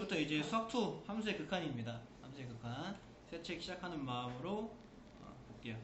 이제부터 이제 수학2 함수의 극한입니다. 함수의 극한. 새 책 시작하는 마음으로 볼게요.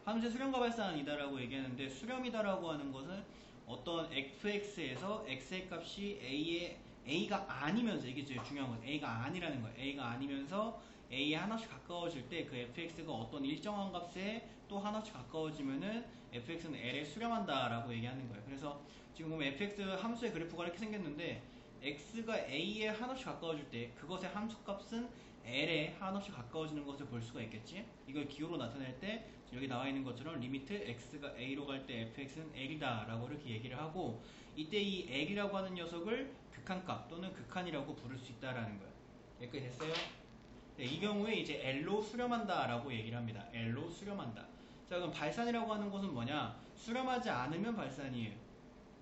함수의 수렴과 발산은 이다라고 얘기하는데, 수렴이다라고 하는 것은 어떤 fx에서 x의 값이 a가 아니면서, 이게 제일 중요한 건 a가 아니라는 거예요. a가 아니면서 a에 하나씩 가까워질 때 그 fx가 어떤 일정한 값에 또 하나씩 가까워지면은 fx는 l에 수렴한다 라고 얘기하는 거예요. 그래서 지금 보면 fx 함수의 그래프가 이렇게 생겼는데, x가 a에 한없이 가까워질 때 그것의 함수값은 l에 한없이 가까워지는 것을 볼 수가 있겠지. 이걸 기호로 나타낼 때 여기 나와 있는 것처럼 리미트 x가 a로 갈 때 fx는 l이다 라고 이렇게 얘기를 하고, 이때 이 l이라고 하는 녀석을 극한값 또는 극한이라고 부를 수 있다라는 거예요. 여기까지 됐어요? 네, 이 경우에 이제 L로 수렴한다 라고 얘기를 합니다. L로 수렴한다. 자, 그럼 발산이라고 하는 것은 뭐냐? 수렴하지 않으면 발산이에요.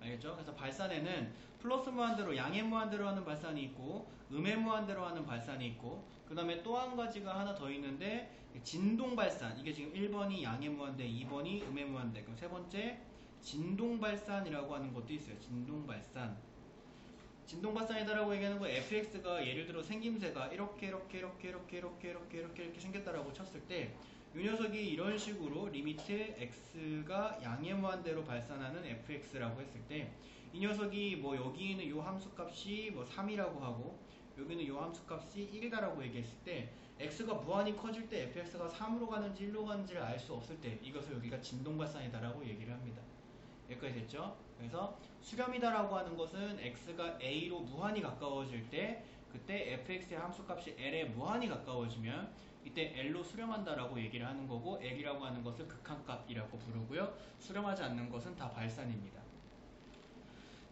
알겠죠? 그래서 발산에는 플러스 무한대로, 양의 무한대로 하는 발산이 있고, 음의 무한대로 하는 발산이 있고, 그 다음에 또 한 가지가 하나 더 있는데, 진동 발산. 이게 지금 1번이 양의 무한대, 2번이 음의 무한대. 그럼 세 번째, 진동 발산이라고 하는 것도 있어요. 진동 발산. 진동 발산이다라고 얘기하는 거, fx가 예를 들어 생김새가 이렇게 생겼다라고 쳤을 때, 이 녀석이 이런 식으로 리미트 x가 양의 무한대로 발산하는 fx라고 했을 때, 이 녀석이 뭐 여기는 이 함수값이 뭐 3이라고 하고, 여기는 이 함수값이 1이다라고 얘기했을 때, x가 무한히 커질 때 fx가 3으로 가는지 1로 가는지를 알 수 없을 때, 이것을 여기가 진동 발산이다라고 얘기를 합니다. 여기까지 됐죠? 그래서 수렴이다라고 하는 것은 x가 a로 무한히 가까워질 때, 그때 fx의 함수값이 l에 무한히 가까워지면 이때 l로 수렴한다라고 얘기를 하는 거고, l이라고 하는 것을 극한값이라고 부르고요. 수렴하지 않는 것은 다 발산입니다.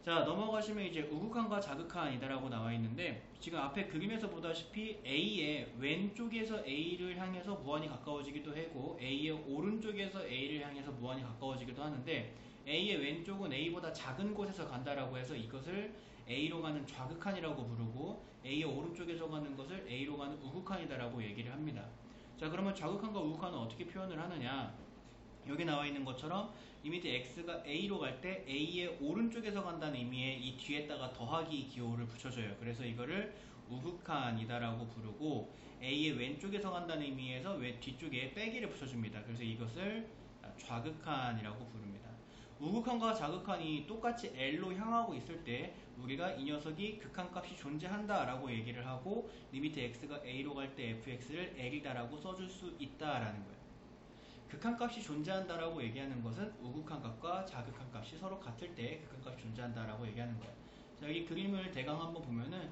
자, 넘어가시면 이제 우극한과 자극한이다라고 나와 있는데, 지금 앞에 그림에서 보다시피 A의 왼쪽에서 A를 향해서 무한히 가까워지기도 하고, A의 오른쪽에서 A를 향해서 무한히 가까워지기도 하는데, A의 왼쪽은 A보다 작은 곳에서 간다라고 해서 이것을 A로 가는 좌극한이라고 부르고, A의 오른쪽에서 가는 것을 A로 가는 우극한이다라고 얘기를 합니다. 자, 그러면 좌극한과 우극한은 어떻게 표현을 하느냐? 여기 나와 있는 것처럼 리미트 x가 a로 갈 때 a의 오른쪽에서 간다는 의미의 이 뒤에다가 더하기 기호를 붙여줘요. 그래서 이거를 우극한이다라고 부르고, a의 왼쪽에서 간다는 의미에서 뒤쪽에 빼기를 붙여줍니다. 그래서 이것을 좌극한이라고 부릅니다. 우극한과 자극한이 똑같이 L로 향하고 있을 때 우리가 이 녀석이 극한값이 존재한다 라고 얘기를 하고, 리미트 x가 a로 갈 때 fx를 l이다 라고 써줄 수 있다라는 거예요. 극한값이 존재한다라고 얘기하는 것은 우극한값과 자극한값이 서로 같을 때 극한값이 존재한다라고 얘기하는 거예요. 자, 여기 그림을 대강 한번 보면은,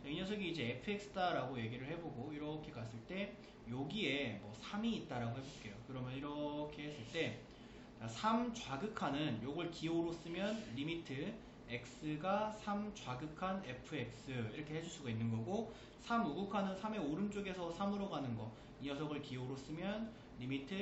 이 녀석이 이제 fx다라고 얘기를 해보고 이렇게 갔을 때 여기에 뭐 3이 있다라고 해볼게요. 그러면 이렇게 했을 때 3 좌극한은 요걸 기호로 쓰면 리미트 x가 3 좌극한 fx 이렇게 해줄 수가 있는 거고, 3 우극한은 3의 오른쪽에서 3으로 가는 거, 이 녀석을 기호로 쓰면 리미트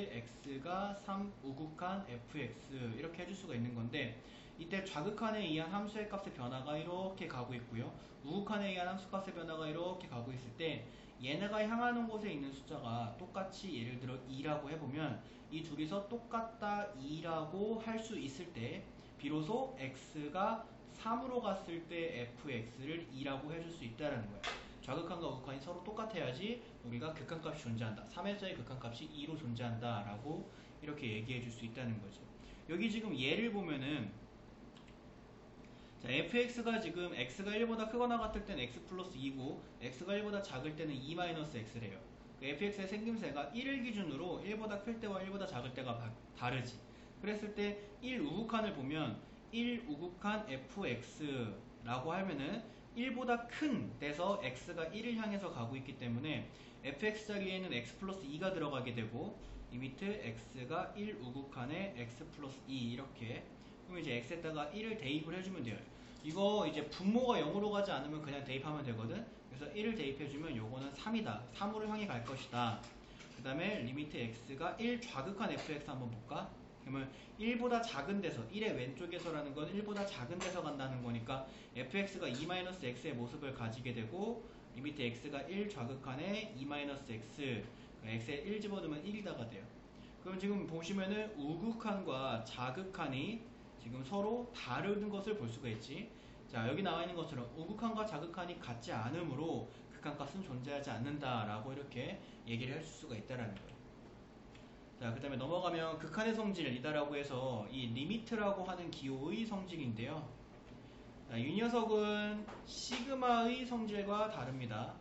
x가 3 우극한 fx 이렇게 해줄 수가 있는 건데, 이때 좌극한에 의한 함수의 값의 변화가 이렇게 가고 있고요, 우극한에 의한 함수값의 변화가 이렇게 가고 있을 때 얘네가 향하는 곳에 있는 숫자가 똑같이 예를 들어 2라고 해보면, 이 둘이서 똑같다 2라고 할 수 있을 때 비로소 x가 3으로 갔을 때 fx를 2라고 해줄 수 있다는 거예요. 좌극한과 우극한이 서로 똑같아야지 우리가 극한값이 존재한다, 3회자의 극한값이 2로 존재한다 라고 이렇게 얘기해 줄 수 있다는 거죠. 여기 지금 예를 보면은, 자, fx가 지금 x가 1보다 크거나 같을 때는 x 플러스 2고, x가 1보다 작을 때는 2 마이너스 x래요. fx의 생김새가 1을 기준으로 1보다 클 때와 1보다 작을 때가 다르지. 그랬을 때 1 우극한을 보면 1 우극한 fx라고 하면은 1보다 큰 데서 x가 1을 향해서 가고 있기 때문에 fx 자리에는 x 플러스 2가 들어가게 되고, 리미트 x가 1 우극한에 x 플러스 2 이렇게, 그럼 이제 x에다가 1을 대입을 해주면 돼요. 이거 이제 분모가 0으로 가지 않으면 그냥 대입하면 되거든. 그래서 1을 대입해주면 요거는 3이다, 3으로 향해 갈 것이다. 그 다음에 리미트 x가 1 좌극한 fx 한번 볼까? 그러면 1보다 작은 데서, 1의 왼쪽에서라는 건 1보다 작은 데서 간다는 거니까 fx가 2-x의 모습을 가지게 되고, 리미트 x가 1 좌극한에 2-x, x에 1 집어넣으면 1이다가 돼요. 그럼 지금 보시면은 우극한과 자극한이 지금 서로 다른 것을 볼 수가 있지. 자, 여기 나와 있는 것처럼 우극한과 자극한이 같지 않으므로 극한값은 존재하지 않는다라고 이렇게 얘기를 할 수가 있다라는 거예요. 자, 그 다음에 넘어가면 극한의 성질이다라고 해서 이 리미트라고 하는 기호의 성질인데요. 자, 이 녀석은 시그마의 성질과 다릅니다.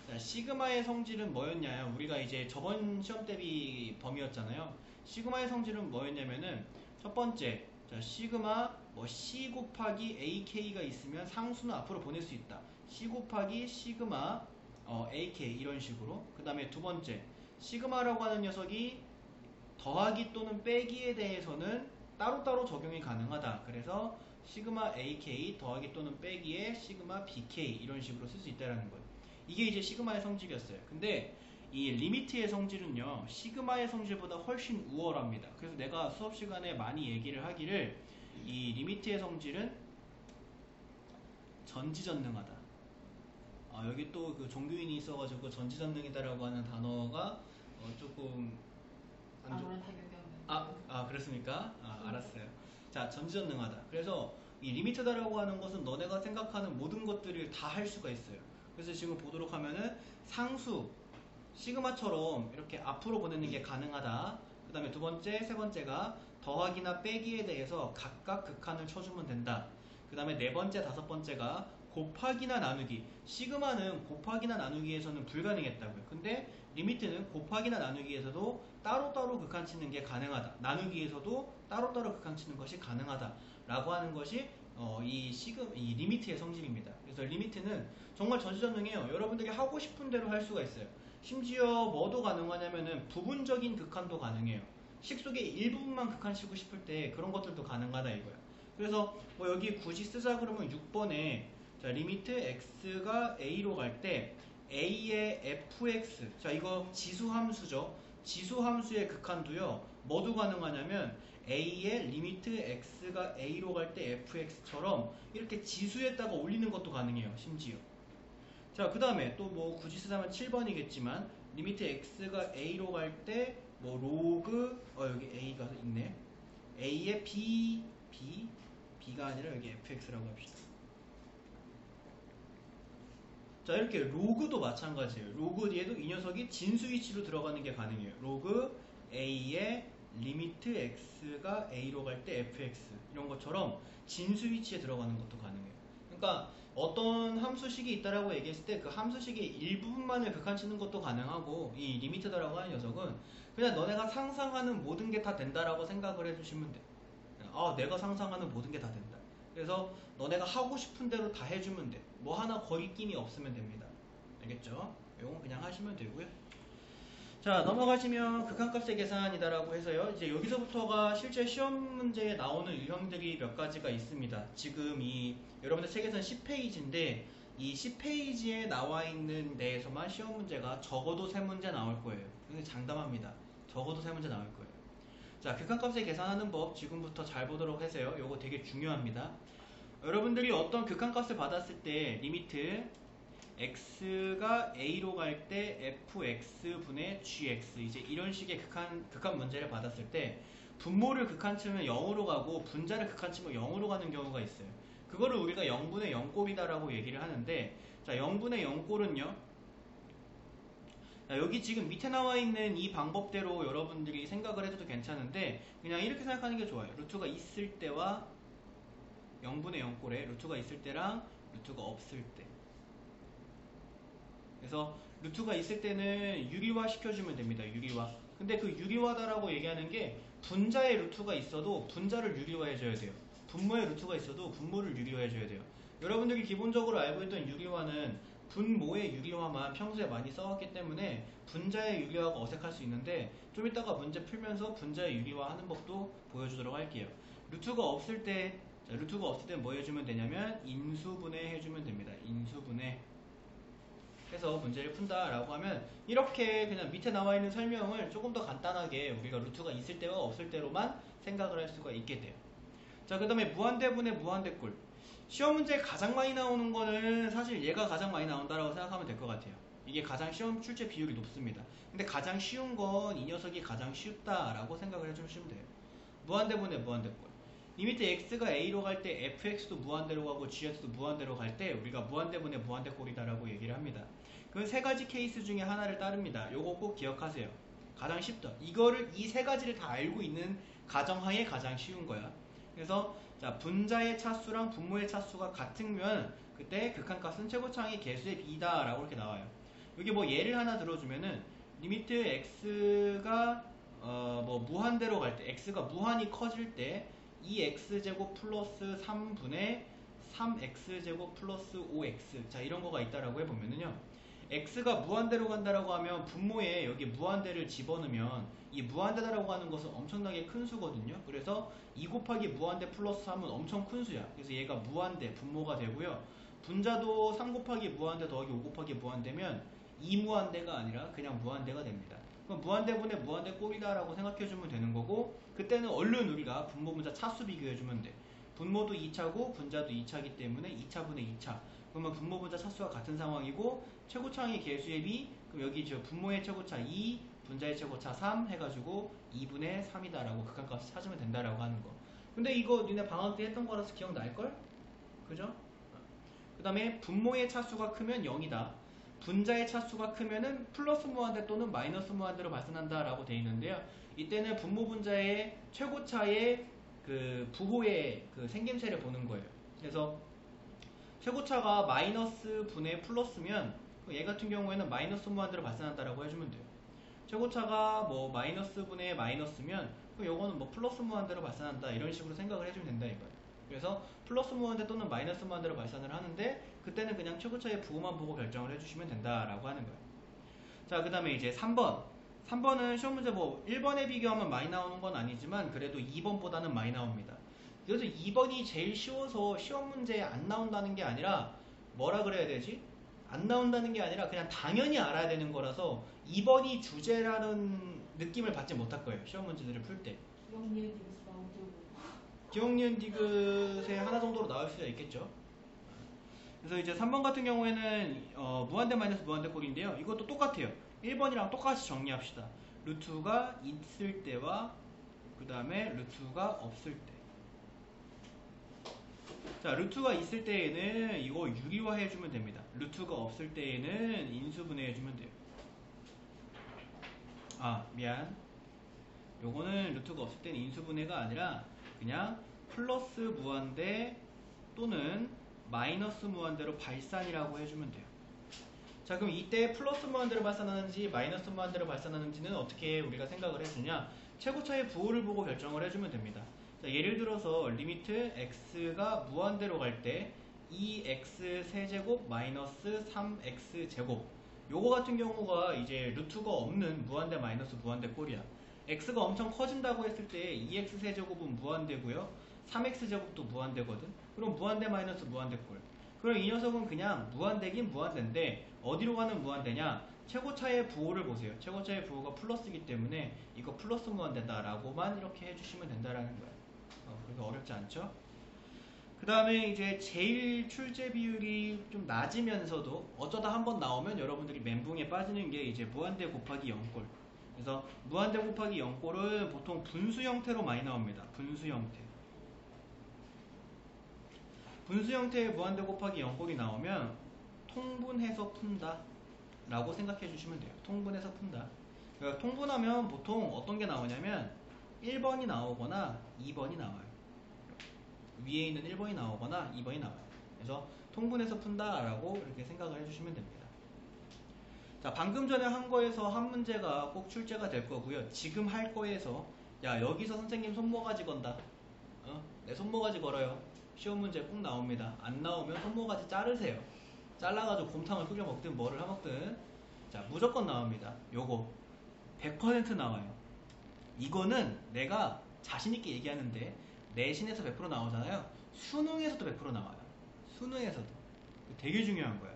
자, 시그마의 성질은 뭐였냐? 우리가 이제 저번 시험 대비 범위였잖아요. 시그마의 성질은 뭐였냐면은 첫 번째, 자, 시그마 뭐 C 곱하기 AK가 있으면 상수는 앞으로 보낼 수 있다. C 곱하기 시그마 AK 이런 식으로. 그 다음에 두 번째, 시그마라고 하는 녀석이 더하기 또는 빼기에 대해서는 따로따로 적용이 가능하다. 그래서 시그마 AK 더하기 또는 빼기에 시그마 BK 이런 식으로 쓸 수 있다는 거예요. 이게 이제 시그마의 성질이었어요. 근데 이 리미트의 성질은요, 시그마의 성질보다 훨씬 우월합니다. 그래서 내가 수업 시간에 많이 얘기를 하기를 이 리미트의 성질은 전지전능하다. 여기 또 그 종교인이 있어가지고 전지전능이다라고 하는 단어가 조금 안 좋... 아무런 타격이 없는. 그렇습니까? 알았어요. 자, 전지전능하다. 그래서 이 리미트다라고 하는 것은 너네가 생각하는 모든 것들을 다 할 수가 있어요. 그래서 지금 보도록 하면은 상수 시그마처럼 이렇게 앞으로 보내는 게 가능하다. 그 다음에 두 번째, 세 번째가 더하기나 빼기에 대해서 각각 극한을 쳐주면 된다. 그 다음에 네 번째, 다섯 번째가 곱하기나 나누기. 시그마는 곱하기나 나누기에서는 불가능했다고요. 근데 리미트는 곱하기나 나누기에서도 따로따로 극한 치는 게 가능하다. 나누기에서도 따로따로 극한 치는 것이 가능하다. 라고 하는 것이 이 리미트의 성질입니다. 그래서 리미트는 정말 전지전능해요. 여러분들이 하고 싶은 대로 할 수가 있어요. 심지어 뭐도 가능하냐면은 부분적인 극한도 가능해요. 식 속의 일부분만 극한 치고 싶을 때 그런 것들도 가능하다 이거야. 그래서 뭐 여기 굳이 쓰자 그러면 6번에 자, 리미트 x가 a로 갈 때 a의 fx, 자 이거 지수함수죠. 지수함수의 극한도요 뭐도 가능하냐면 a의 리미트 x가 a로 갈 때 fx처럼 이렇게 지수에다가 올리는 것도 가능해요. 심지어. 자, 그 다음에 또 뭐 굳이 쓰자면 7번이겠지만 리미트 x가 a로 갈 때 뭐 로그 여기 a가 있네. a의 b가 아니라 여기 fx라고 합시다. 자, 이렇게 로그도 마찬가지예요. 로그 뒤에도 이 녀석이 진수 위치로 들어가는 게 가능해요. 로그 a의 리미트 x가 a로 갈 때 fx 이런 것처럼 진수 위치에 들어가는 것도 가능해요. 그러니까 어떤 함수식이 있다라고 얘기했을 때 그 함수식의 일부분만을 극한치는 것도 가능하고 이 리미트다라고 하는 녀석은 그냥 너네가 상상하는 모든 게 다 된다라고 생각을 해주시면 돼. 내가 상상하는 모든 게 다 된다. 그래서 너네가 하고 싶은 대로 다 해주면 돼. 뭐 하나 거리낌이 없으면 됩니다. 알겠죠? 이건 그냥 하시면 되고요. 자, 넘어가시면 극한값의 계산이다라고 해서요. 이제 여기서부터가 실제 시험 문제에 나오는 유형들이 몇 가지가 있습니다. 지금 여러분들 책에서는 10페이지인데 이 10페이지에 나와 있는 데에서만 시험 문제가 적어도 3문제 나올 거예요. 이게 장담합니다. 적어도 3문제 나올 거예요. 자, 극한값의 계산하는 법 지금부터 잘 보도록 하세요. 이거 되게 중요합니다. 여러분들이 어떤 극한값을 받았을 때 리미트 x가 a로 갈 때 fx분의 gx 이제 이런 식의 극한 문제를 받았을 때 분모를 극한치면 0으로 가고 분자를 극한치면 0으로 가는 경우가 있어요. 그거를 우리가 0분의 0꼴이다라고 얘기를 하는데 자, 0분의 0꼴은요. 여기 지금 밑에 나와 있는 이 방법대로 여러분들이 생각을 해도 괜찮은데 그냥 이렇게 생각하는 게 좋아요. 루트가 있을 때와 0분의 0꼴에 루트가 있을 때랑 루트가 없을 때. 그래서 루트가 있을 때는 유리화 시켜주면 됩니다. 유리화. 근데 그 유리화다라고 얘기하는 게 분자의 루트가 있어도 분자를 유리화해줘야 돼요. 분모의 루트가 있어도 분모를 유리화해줘야 돼요. 여러분들이 기본적으로 알고 있던 유리화는 분모의 유리화만 평소에 많이 써왔기 때문에 분자의 유리화가 어색할 수 있는데 좀 이따가 문제 풀면서 분자의 유리화 하는 법도 보여주도록 할게요. 루트가 없을 때 뭐 해주면 되냐면 인수분해 해주면 됩니다. 인수분해 해서 문제를 푼다라고 하면 이렇게 그냥 밑에 나와 있는 설명을 조금 더 간단하게 우리가 루트가 있을 때와 없을 때로만 생각을 할 수가 있게 돼요. 자, 그 다음에 무한대분의 무한대꼴. 시험 문제에 가장 많이 나오는 거는 사실 얘가 가장 많이 나온다라고 생각하면 될 것 같아요. 이게 가장 시험 출제 비율이 높습니다. 근데 가장 쉬운 건 이 녀석이 가장 쉽다라고 생각을 해주시면 돼요. 무한대분의 무한대꼴. 리미트 x가 a로 갈 때 fx도 무한대로 가고 gx도 무한대로 갈 때 우리가 무한대분의 무한대꼴이다라고 얘기를 합니다. 그 세 가지 케이스 중에 하나를 따릅니다. 요거 꼭 기억하세요. 가장 쉽다. 이거를 이 세 가지를 다 알고 있는 가정하에 가장 쉬운 거야. 그래서 자, 분자의 차수랑 분모의 차수가 같으면 그때 극한값은 최고차항의 개수의 b다 라고 이렇게 나와요. 여기 뭐 예를 하나 들어주면은 리미트 x가 뭐 무한대로 갈 때 x가 무한히 커질 때 2x제곱 플러스 3분의 3x제곱 플러스 5x 자 이런 거가 있다라고 해보면은요 x가 무한대로 간다라고 하면 분모에 여기 무한대를 집어넣으면 이 무한대다라고 하는 것은 엄청나게 큰 수거든요. 그래서 2 곱하기 무한대 플러스 3은 엄청 큰 수야. 그래서 얘가 무한대 분모가 되고요. 분자도 3 곱하기 무한대 더하기 5 곱하기 무한대면 2무한대가 아니라 그냥 무한대가 됩니다. 그럼 무한대분의 무한대 꼴이다라고 생각해주면 되는 거고 그때는 얼른 우리가 분모 분자 차수 비교해주면 돼. 분모도 2차고 분자도 2차이기 때문에 2차분의 2차 그러면 분모 분자 차수가 같은 상황이고 최고차항의 개수의 b 그럼 여기 저 분모의 최고차 2 분자의 최고차 3 해가지고 2분의 3이다 라고 극한값을 찾으면 된다라고 하는 거. 근데 이거 니네 방학 때 했던 거라서 기억날걸? 그죠? 그 다음에 분모의 차수가 크면 0이다. 분자의 차수가 크면은 플러스 무한대 또는 마이너스 무한대로 발생한다 라고 되어 있는데요. 이때는 분모 분자의 최고차의 그 부호의 그 생김새를 보는 거예요. 그래서 최고차가 마이너스 분의 플러스면 얘 같은 경우에는 마이너스 무한대로 발생한다라고 해주면 돼요. 최고차가 뭐 마이너스 분의 마이너스면 요거는 뭐 플러스 무한대로 발생한다 이런 식으로 생각을 해주면 된다 이거예요. 그래서 플러스 무한대 또는 마이너스 무한대로 발생을 하는데 그때는 그냥 최고차의 부호만 보고 결정을 해주시면 된다라고 하는 거예요. 자, 그 다음에 이제 3번. 3번은 시험 문제 뭐 1번에 비교하면 많이 나오는 건 아니지만 그래도 2번보다는 많이 나옵니다. 그래서 2번이 제일 쉬워서 시험 문제에 안 나온다는 게 아니라 뭐라 그래야 되지? 안 나온다는 게 아니라 그냥 당연히 알아야 되는 거라서 2번이 주제라는 느낌을 받지 못할 거예요. 시험 문제들을 풀 때. 기억, 니은, 디귿에 하나 정도로 나올 수가 있겠죠. 그래서 이제 3번 같은 경우에는 무한대 마이너스 무한대 꼴인데요. 이것도 똑같아요. 1번이랑 똑같이 정리합시다. 루트가 있을 때와 그 다음에 루트가 없을 때. 자, 루트가 있을 때에는 이거 유리화 해주면 됩니다. 루트가 없을 때에는 인수분해 해주면 돼요. 아, 미안. 요거는 루트가 없을 때는 인수분해가 아니라 그냥 플러스 무한대 또는 마이너스 무한대로 발산이라고 해주면 돼요. 자, 그럼 이때 플러스 무한대로 발산하는지 마이너스 무한대로 발산하는지는 어떻게 우리가 생각을 해주냐? 최고차의 부호를 보고 결정을 해주면 됩니다. 자, 예를 들어서 리미트 x가 무한대로 갈 때 2x 세제곱 마이너스 3x 제곱 요거 같은 경우가 이제 루트가 없는 무한대 마이너스 무한대 꼴이야. x가 엄청 커진다고 했을 때 2x 세제곱은 무한대고요. 3x 제곱도 무한대거든. 그럼 무한대 마이너스 무한대 꼴. 그럼 이 녀석은 그냥 무한대긴 무한대인데 어디로 가는 무한대냐? 최고차의 부호를 보세요. 최고차의 부호가 플러스이기 때문에 이거 플러스 무한대다 라고만 이렇게 해주시면 된다라는 거야. 그래서 어렵지 않죠? 그 다음에 이제 제일 출제 비율이 좀 낮으면서도 어쩌다 한번 나오면 여러분들이 멘붕에 빠지는 게 이제 무한대 곱하기 0꼴. 그래서 무한대 곱하기 0꼴은 보통 분수 형태로 많이 나옵니다. 분수 형태. 분수 형태의 무한대 곱하기 0꼴이 나오면 통분해서 푼다 라고 생각해 주시면 돼요. 통분해서 푼다. 그러니까 통분하면 보통 어떤 게 나오냐면 1번이 나오거나 2번이 나와요. 위에 있는 1번이 나오거나 2번이 나와요. 그래서 통분해서 푼다 라고 이렇게 생각을 해주시면 됩니다. 자, 방금 전에 한 거에서 한 문제가 꼭 출제가 될 거고요. 지금 할 거에서 야, 여기서 선생님 손모가지 건다. 내 손모가지 걸어요. 시험 문제 꼭 나옵니다. 안 나오면 손모가지 자르세요. 잘라가지고 곰탕을 끓여 먹든 뭐를 해먹든 자, 무조건 나옵니다. 요거 100% 나와요. 이거는 내가 자신있게 얘기하는데 내신에서 100% 나오잖아요. 수능에서도 100% 나와요. 수능에서도. 되게 중요한 거야.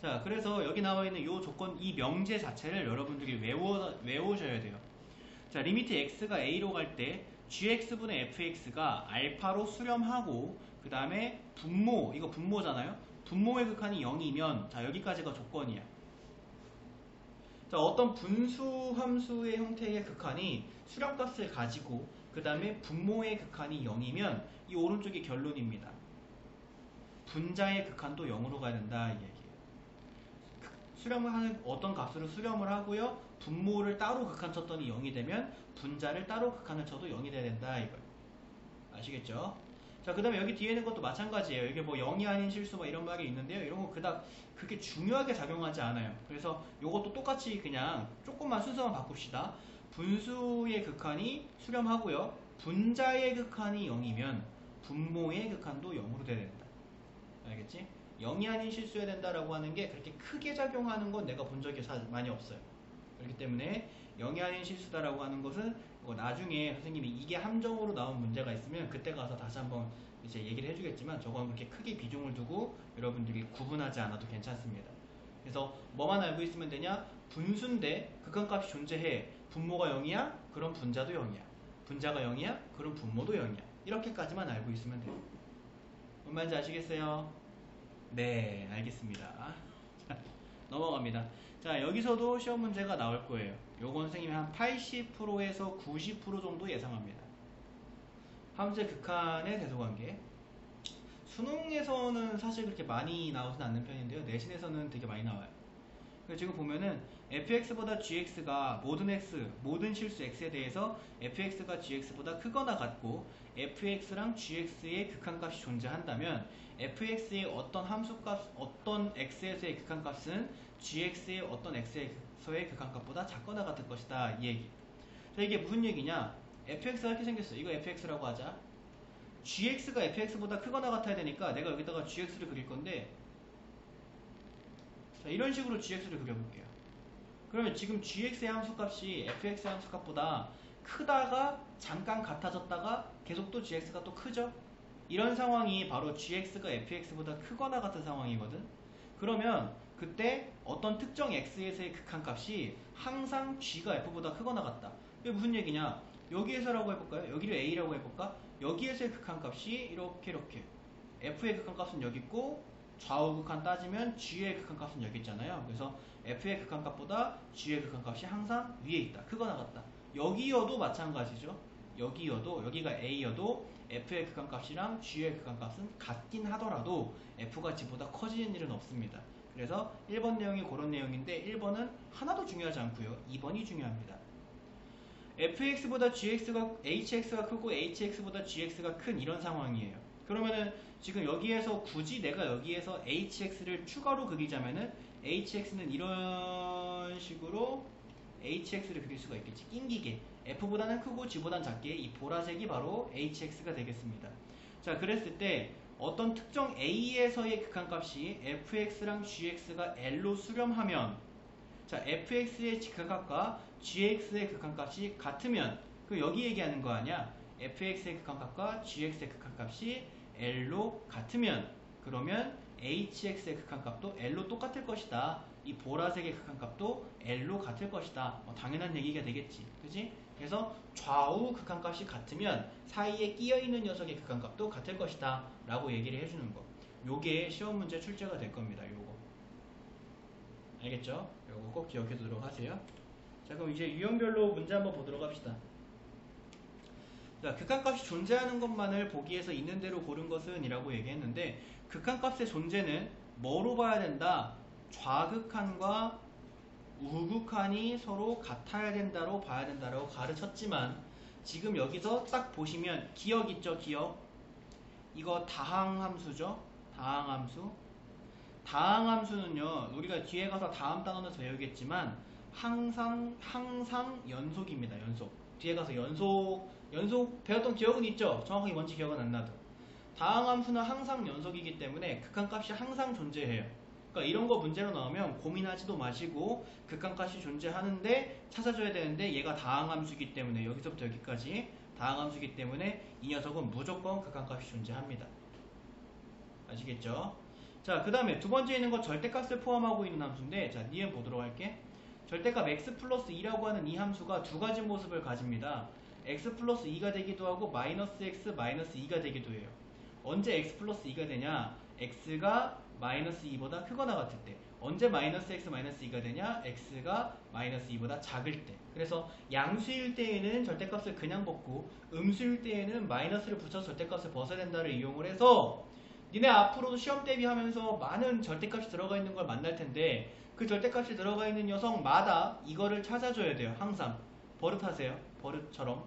자, 그래서 여기 나와 있는 이 조건, 이 명제 자체를 여러분들이 외우셔야 돼요. 자, 리미트 x가 a로 갈 때 gx분의 fx가 알파로 수렴하고 그 다음에 분모, 이거 분모잖아요. 분모의 극한이 0이면 자, 여기까지가 조건이야. 자, 어떤 분수 함수의 형태의 극한이 수렴값을 가지고 그 다음에 분모의 극한이 0이면 이 오른쪽이 결론입니다. 분자의 극한도 0으로 가야 된다 이 얘기예요. 수렴을 하는 어떤 값으로 수렴을 하고요. 분모를 따로 극한 쳤더니 0이 되면 분자를 따로 극한을 쳐도 0이 돼야 된다 이거예요. 아시겠죠? 자, 그 다음에 여기 뒤에 있는 것도 마찬가지예요. 이게 뭐 0이 아닌 실수 뭐 이런 말이 있는데요. 이런 거 그닥 그렇게 중요하게 작용하지 않아요. 그래서 이것도 똑같이 그냥 조금만 순서만 바꿉시다. 분수의 극한이 수렴하고요. 분자의 극한이 0이면 분모의 극한도 0으로 돼야 된다. 알겠지? 0이 아닌 실수해야 된다라고 하는 게 그렇게 크게 작용하는 건 내가 본 적이 많이 없어요. 그렇기 때문에 0이 아닌 실수다라고 하는 것은 나중에 선생님이 이게 함정으로 나온 문제가 있으면 그때 가서 다시 한번 이제 얘기를 해주겠지만 저건 그렇게 크게 비중을 두고 여러분들이 구분하지 않아도 괜찮습니다. 그래서 뭐만 알고 있으면 되냐? 분수인데 극한값이 존재해. 분모가 0이야? 그럼 분자도 0이야. 분자가 0이야? 그럼 분모도 0이야. 이렇게까지만 알고 있으면 돼요. 뭔 말인지 아시겠어요? 네, 알겠습니다. 자, 넘어갑니다. 자, 여기서도 시험 문제가 나올 거예요. 요건 선생님이 한 80%에서 90% 정도 예상합니다. 함수의 극한의 대소관계. 수능에서는 사실 그렇게 많이 나오진 않는 편인데요. 내신에서는 되게 많이 나와요. 지금 보면은 fx보다 gx가 모든 x, 모든 실수 x에 대해서 fx가 gx보다 크거나 같고 fx랑 gx의 극한값이 존재한다면 fx의 어떤 함수값, 어떤 x에서의 극한값은 gx의 어떤 x에서의 극한값보다 작거나 같을 것이다. 이 얘기. 자, 이게 무슨 얘기냐? fx가 이렇게 생겼어. 이거 fx라고 하자. gx가 fx보다 크거나 같아야 되니까 내가 여기다가 gx를 그릴 건데, 자, 이런 식으로 gx를 그려볼게요. 그러면 지금 gx의 함수값이 fx의 함수값보다 크다가 잠깐 같아졌다가 계속 또 gx가 또 크죠? 이런 상황이 바로 gx가 fx보다 크거나 같은 상황이거든. 그러면 그때 어떤 특정 x에서의 극한값이 항상 g가 f보다 크거나 같다. 이게 무슨 얘기냐? 여기에서라고 해볼까요? 여기를 a라고 해볼까? 여기에서의 극한값이 이렇게 f의 극한값은 여기 있고 좌우 극한 따지면 g의 극한값은 여기 있잖아요. 그래서 f의 극한값보다 g의 극한값이 항상 위에 있다. 크거나 같다. 여기여도 마찬가지죠. 여기가 a여도 f의 극한값이랑 g의 극한값은 같긴 하더라도 f가 g보다 커지는 일은 없습니다. 그래서 1번 내용이 그런 내용인데 1번은 하나도 중요하지 않고요. 2번이 중요합니다. fx보다 hx가 크고 hx보다 gx가 큰 이런 상황이에요. 그러면은 지금 여기에서 굳이 내가 여기에서 hx를 추가로 그리자면은 hx는 이런 식으로 hx를 그릴 수가 있겠지. 낑기게. f보다는 크고 g보다는 작게 이 보라색이 바로 hx가 되겠습니다. 자, 그랬을 때 어떤 특정 a에서의 극한값이 fx랑 gx가 l로 수렴하면, 자, fx의 극한값과 gx의 극한값이 같으면, 그 여기 얘기하는 거 아니야? fx의 극한값과 gx의 극한값이 l로 같으면, 그러면 hx의 극한값도 l로 똑같을 것이다. 이 보라색의 극한값도 l로 같을 것이다. 당연한 얘기가 되겠지. 그지? 그래서 좌우 극한값이 같으면 사이에 끼어있는 녀석의 극한값도 같을 것이다. 라고 얘기를 해주는 거. 요게 시험 문제 출제가 될 겁니다. 요거. 알겠죠? 요거 꼭 기억해 두도록 하세요. 자, 그럼 이제 유형별로 문제 한번 보도록 합시다. 자, 극한값이 존재하는 것만을 보기에서 있는 대로 고른 것은 이라고 얘기했는데, 극한값의 존재는 뭐로 봐야 된다? 좌극한과 우극한이 서로 같아야 된다로 봐야 된다라고 가르쳤지만, 지금 여기서 딱 보시면 기억 있죠? 기억. 이거 다항함수죠? 다항함수. 다항함수는요, 우리가 뒤에 가서 다음 단원에서 배우겠지만 항상 연속입니다. 연속. 뒤에 가서 연속 배웠던 기억은 있죠? 정확하게 뭔지 기억은 안 나도. 다항함수는 항상 연속이기 때문에 극한값이 항상 존재해요. 그러니까 이런 거 문제로 나오면 고민하지도 마시고 극한값이 존재하는데 찾아줘야 되는데, 얘가 다항함수이기 때문에 여기서부터 여기까지 다항함수이기 때문에 이 녀석은 무조건 극한값이 존재합니다. 아시겠죠? 자, 그 다음에 두 번째 있는 거 절대값을 포함하고 있는 함수인데, 자, 니은 보도록 할게. 절대값 x 플러스 2라고 하는 이 함수가 두 가지 모습을 가집니다. x 플러스 2가 되기도 하고 마이너스 x 마이너스 2가 되기도 해요. 언제 x 플러스 2가 되냐? x가 마이너스 2보다 크거나 같을 때. 언제 마이너스 x 마이너스 2가 되냐? x가 마이너스 2보다 작을 때. 그래서 양수일 때에는 절대값을 그냥 벗고 음수일 때에는 마이너스를 붙여서 절대값을 벗어야 된다를 이용을 해서 니네 앞으로도 시험 대비하면서 많은 절대값이 들어가 있는 걸 만날 텐데 그 절대값이 들어가 있는 녀석마다 이거를 찾아줘야 돼요. 항상 버릇하세요. 버릇처럼.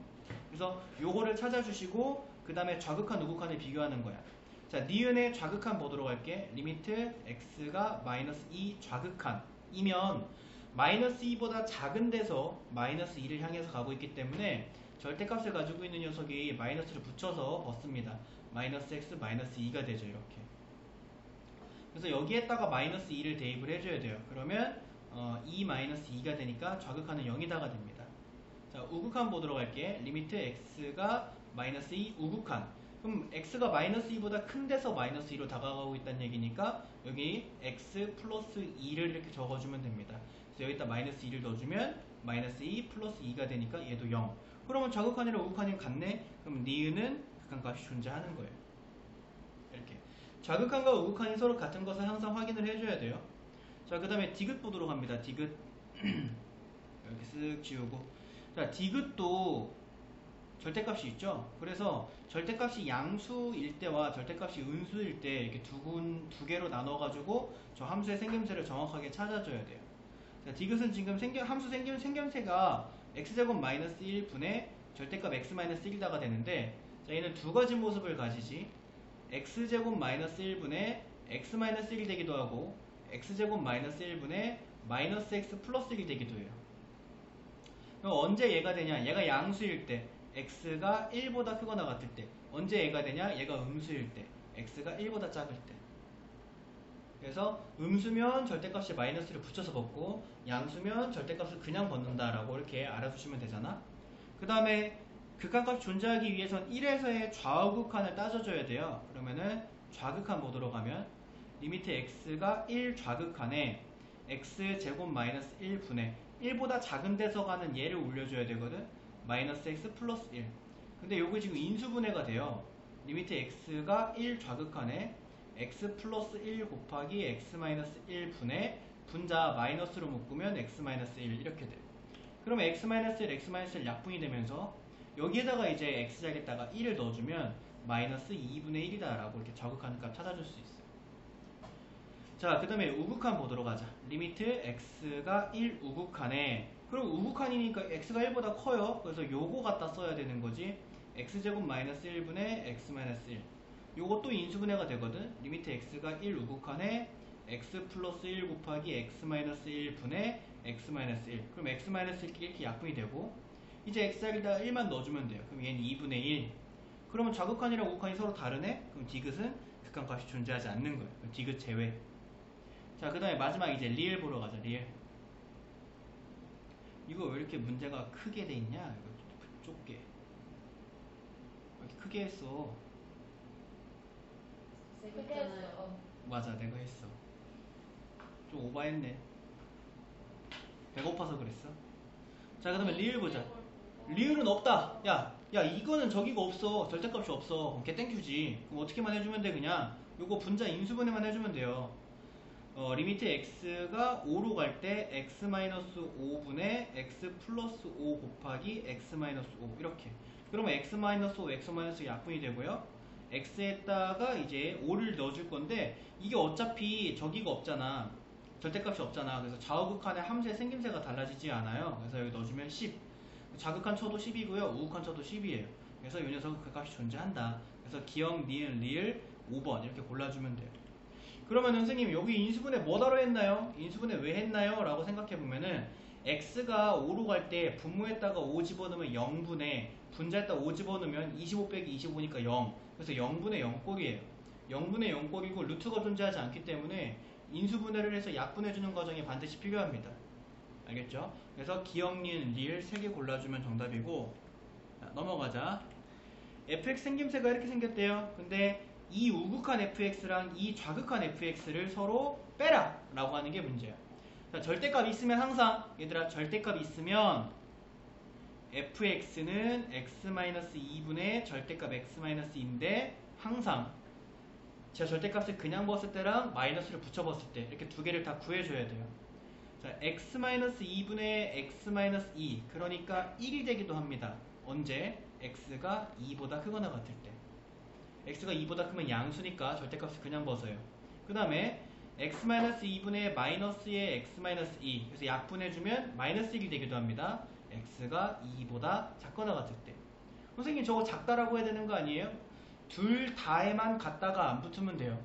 그래서 요거를 찾아주시고 그 다음에 좌극한 우극한을 비교하는 거야. 자, 니은의 좌극한 보도록 할게. 리미트 x가 마이너스 2 좌극한이면 마이너스 2보다 작은 데서 마이너스 2를 향해서 가고 있기 때문에 절대값을 가지고 있는 녀석이 마이너스를 붙여서 벗습니다. 마이너스 x 마이너스 2가 되죠. 이렇게. 그래서 여기에다가 마이너스 2를 대입을 해줘야 돼요. 그러면 2 마이너스 2가 되니까 좌극한은 0이다가 됩니다. 자, 우극한 보도록 할게. 리미트 x가 마이너스 2 우극한. 그럼 x가 마이너스 2보다 큰 데서 마이너스 2로 다가가고 있다는 얘기니까 여기 x 플러스 2를 이렇게 적어주면 됩니다. 그래서 여기다 마이너스 2를 넣어주면 마이너스 2 플러스 2가 되니까 얘도 0. 그러면 좌극한이랑 우극한이 같네? 그럼 니은은 극한값이 존재하는 거예요. 이렇게. 좌극한과 우극한이 서로 같은 것을 항상 확인을 해줘야 돼요. 자, 그 다음에 디귿 보도록 합니다. 디귿. 이렇게 쓱 지우고. 자, 디귿도 절대값이 있죠. 그래서 절대값이 양수일 때와 절대값이 은수일 때 이렇게 두 개로 나눠가지고 저 함수의 생김새를 정확하게 찾아줘야 돼요. 자, 디귿은 지금 함수 생김새가 x제곱 마이너스 1분의 절대값 x 마이너스 1이다가 되는데, 자, 얘는 두 가지 모습을 가지지. x제곱 마이너스 1분의 x 마이너스 1이 되기도 하고 x제곱 마이너스 1분의 마이너스 x 플러스 1이 되기도 해요. 그럼 언제 얘가 되냐? 얘가 양수일 때 x가 1보다 크거나 같을 때. 언제 얘가 되냐? 얘가 음수일 때 x가 1보다 작을 때. 그래서 음수면 절대값이 마이너스를 붙여서 벗고 양수면 절대값을 그냥 벗는다라고 이렇게 알아두시면 되잖아. 그 다음에 극한값이 존재하기 위해선 1에서의 좌우극한을 따져줘야 돼요. 그러면은 좌극한 보도록 하면 리미트 x가 1 좌극한에 x제곱 마이너스 1분의 1보다 작은 데서 가는 얘를 올려줘야 되거든. 마이너스 x 플러스 1. 근데 요거 지금 인수분해가 돼요. 리미트 x가 1 좌극한에 x 플러스 1 곱하기 x 마이너스 1분의 분자 마이너스로 묶으면 x 마이너스 1 이렇게 돼. 그러면 x 마이너스 1, x 마이너스 1 약분이 되면서 여기에다가 이제 x자리에다가 1을 넣어주면 마이너스 2분의 1이다 라고 이렇게 좌극한 값 찾아줄 수 있어요. 자, 그 다음에 우극한 보도록 하자. 리미트 x가 1 우극한에, 그럼 우극한이니까 x가 1보다 커요. 그래서 요거 갖다 써야 되는 거지. x제곱 마이너스 1분의 x 마이너스 1. 요것도 인수분해가 되거든. 리미트 x가 1 우극한에 x 플러스 1 곱하기 x 마이너스 1분의 x 마이너스 1. 그럼 x 마이너스 1 이렇게 약분이 되고, 이제 x자리에다가 1만 넣어주면 돼요. 그럼 얘는 2분의 1. 그러면 좌극한이랑 우극한이 서로 다르네? 그럼 디귿은 극한값이 존재하지 않는 거예요. 디귿 제외. 자, 그 다음에 마지막 이제 리을 보러 가자. 리을. 이거 왜 이렇게 문제가 크게 돼 있냐? 이거 좁게. 왜 이렇게 크게 했어? 크게 했어요. 맞아, 내가 했어. 좀 오버했네. 배고파서 그랬어. 자, 그 다음에 리을 보자. 리을은 없다. 야, 이거는 저기가 없어. 절대값이 없어. 그럼 개땡큐지. 그럼 어떻게만 해주면 돼? 그냥 요거 분자 인수분해만 해주면 돼요. 리미트 x가 5로 갈 때 x-5분의 x 플러스 5 곱하기 x-5 이렇게. 그러면 x-5, x- 약분이 되고요. x에다가 이제 5를 넣어줄 건데 이게 어차피 저기가 없잖아. 절대값이 없잖아. 그래서 좌우극한의 함수의 생김새가 달라지지 않아요. 그래서 여기 넣어주면 10. 좌극한 쳐도 10이고요. 우극한 쳐도 10이에요. 그래서 이 녀석은 그 값이 존재한다. 그래서 기억, 니은, 리을 5번 이렇게 골라주면 돼요. 그러면 선생님 여기 인수분해 뭐하러 했나요? 인수분해 왜 했나요? 라고 생각해보면은 x가 5로 갈 때 분모에다가 5 집어넣으면 0분의 분자에다가 5 집어넣으면 25 빼기 25니까 0. 그래서 0분의 0꼴이에요. 0분의 0꼴이고 루트가 존재하지 않기 때문에 인수분해를 해서 약분해주는 과정이 반드시 필요합니다. 알겠죠? 그래서 기억, 니은, 리을 3개 골라주면 정답이고. 자, 넘어가자. fx 생김새가 이렇게 생겼대요. 근데 이 우극한 fx랑 이 좌극한 fx를 서로 빼라 라고 하는 게 문제야. 자, 절대값 있으면 항상 얘들아 절대값 있으면 fx는 x-2분의 절대값 x-2인데 항상 제가 절대값을 그냥 봤을 때랑 마이너스를 붙여봤을 때 이렇게 두 개를 다 구해줘야 돼요. 자, x-2분의 x-2 그러니까 1이 되기도 합니다. 언제? x가 2보다 크거나 같을 때. x가 2보다 크면 양수니까 절대값을 그냥 벗어요. 그 다음에 x-2분의 마이너스의 x-2 그래서 약분해주면 마이너스 1이 되기도 합니다. x가 2보다 작거나 같을 때. 선생님 저거 작다라고 해야 되는 거 아니에요? 둘 다에만 갖다가 안 붙으면 돼요.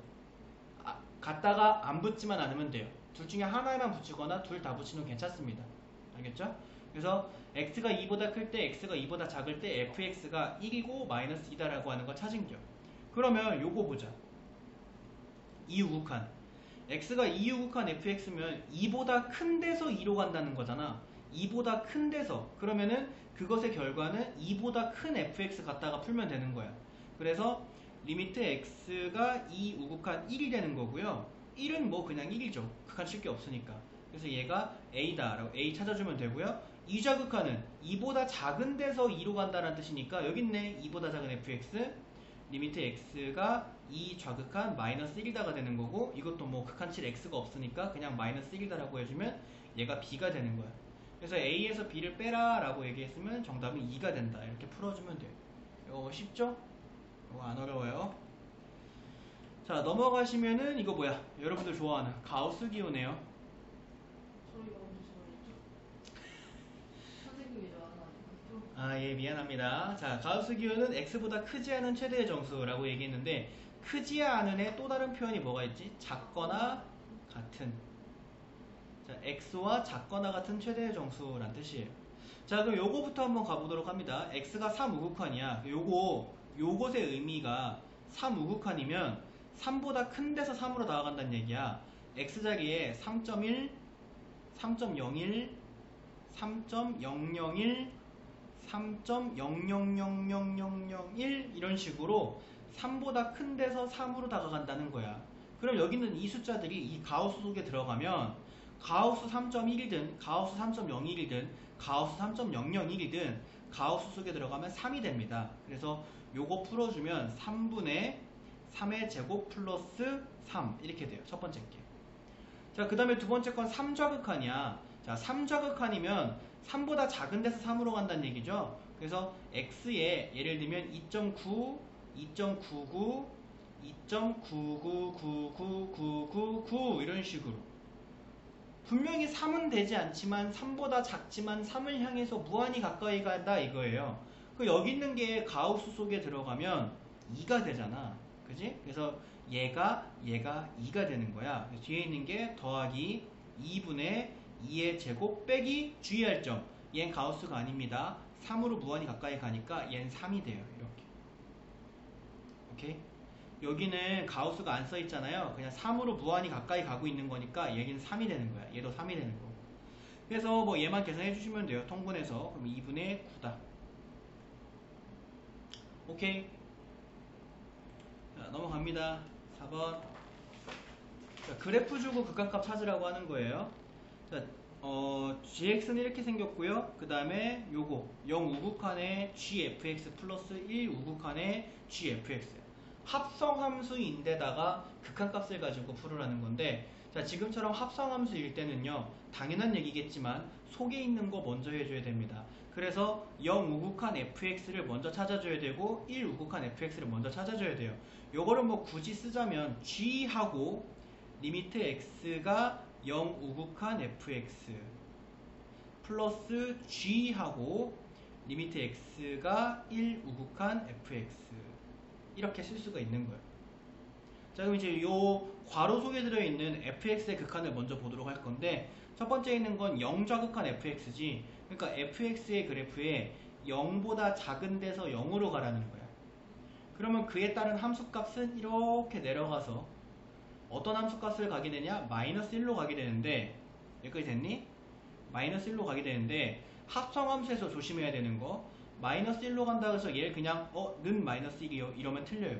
갖다가 안 붙지만 않으면 돼요. 둘 중에 하나에만 붙이거나 둘 다 붙이면 괜찮습니다. 알겠죠? 그래서 x가 2보다 클 때, x가 2보다 작을 때 fx가 1이고 마이너스 2다라고 하는 거 찾은겨. 그러면 요거 보자. 이우극한 x가 이우극한 fx면 2보다 큰 데서 2로 간다는 거잖아. 2보다 큰 데서. 그러면은 그것의 결과는 2보다 큰 fx 갖다가 풀면 되는 거야. 그래서 리미트 x가 2우극한 1이 되는 거고요. 1은 뭐 그냥 1이죠. 극한 칠 게 없으니까. 그래서 얘가 a다 라고 a 찾아주면 되고요. 이좌극한은 2보다 작은 데서 2로 간다는 뜻이니까 여기 있네. 2보다 작은 fx 리미트 x가 2 좌극한 마이너스 1이다가 되는 거고 이것도 뭐 극한칠 x가 없으니까 그냥 마이너스 1이다라고 해주면 얘가 b가 되는 거야. 그래서 a에서 b를 빼라 라고 얘기했으면 정답은 2가 된다. 이렇게 풀어주면 돼요. 이거 쉽죠? 이거 안 어려워요. 자, 넘어가시면은 이거 뭐야? 여러분들 좋아하는 가우스 기호네요. 소리가 무슨 소리죠? 선생님이 좋아하는 아니죠? 아, 예, 미안합니다. 자, 가우스 기호는 x보다 크지 않은 최대의 정수라고 얘기했는데 크지 않은의 또 다른 표현이 뭐가 있지? 작거나 같은. 자, x와 작거나 같은 최대의 정수란 뜻이에요. 자, 그럼 요거부터 한번 가보도록 합니다. x가 3우극한이야. 요것의 의미가 3우극한이면 3보다 큰 데서 3으로 나아간다는 얘기야. x자리에 3.1, 3.01, 3.001, 3.000001 이런 식으로 3보다 큰 데서 3으로 다가간다는 거야. 그럼 여기 있는 이 숫자들이 이 가우스 속에 들어가면 가우스 3.1이든 가우스 3.01이든 가우스 3.001이든 가우스 속에 들어가면 3이 됩니다. 그래서 요거 풀어주면 3분의 3의 제곱 플러스 3 이렇게 돼요. 첫 번째 게. 자, 그 다음에 두 번째 건 3좌극한이야. 자, 3좌극한이면 3보다 작은 데서 3으로 간다는 얘기죠. 그래서 x에 예를 들면 2.9, 2.99, 2.9999999 이런 식으로 분명히 3은 되지 않지만 3보다 작지만 3을 향해서 무한히 가까이 간다 이거예요. 그 여기 있는 게 가우스 속에 들어가면 2가 되잖아. 그지? 그래서 얘가 2가 되는 거야. 뒤에 있는 게 더하기 2분의 2의 제곱 빼기 주의할 점. 얘는 가우스가 아닙니다. 3으로 무한히 가까이 가니까 얘는 3이 돼요. 이렇게. 오케이? 여기는 가우스가 안 써 있잖아요. 그냥 3으로 무한히 가까이 가고 있는 거니까 얘는 3이 되는 거야. 얘도 3이 되는 거고. 그래서 뭐 얘만 계산해 주시면 돼요. 통분해서. 그럼 2분의 9다. 오케이. 자, 넘어갑니다. 4번. 자, 그래프 주고 극한값 찾으라고 하는 거예요. 자, gx는 이렇게 생겼고요. 그 다음에 요거 0우극한의 gfx 플러스 1우극한의 gfx 합성함수인데다가 극한값을 가지고 풀으라는 건데, 자, 지금처럼 합성함수일 때는요 당연한 얘기겠지만 속에 있는 거 먼저 해줘야 됩니다. 그래서 0우극한 fx를 먼저 찾아줘야 되고 1우극한 fx를 먼저 찾아줘야 돼요. 요거를 뭐 굳이 쓰자면 g하고 리미트 x가 0우극한 fx 플러스 g하고 리미트 x가 1우극한 fx 이렇게 쓸 수가 있는 거예요. 자, 그럼 이제 요 괄호 속에 들어있는 fx의 극한을 먼저 보도록 할 건데, 첫 번째 있는 건 0좌극한 fx지. 그러니까 fx의 그래프에 0보다 작은 데서 0으로 가라는 거야. 그러면 그에 따른 함수값은 이렇게 내려가서 어떤 함수값을 가게 되냐? 마이너스 1로 가게 되는데, 여기까지 됐니? 마이너스 1로 가게 되는데 합성함수에서 조심해야 되는 거, 마이너스 1로 간다 해서 얘를 그냥 는 마이너스 1이요 이러면 틀려요.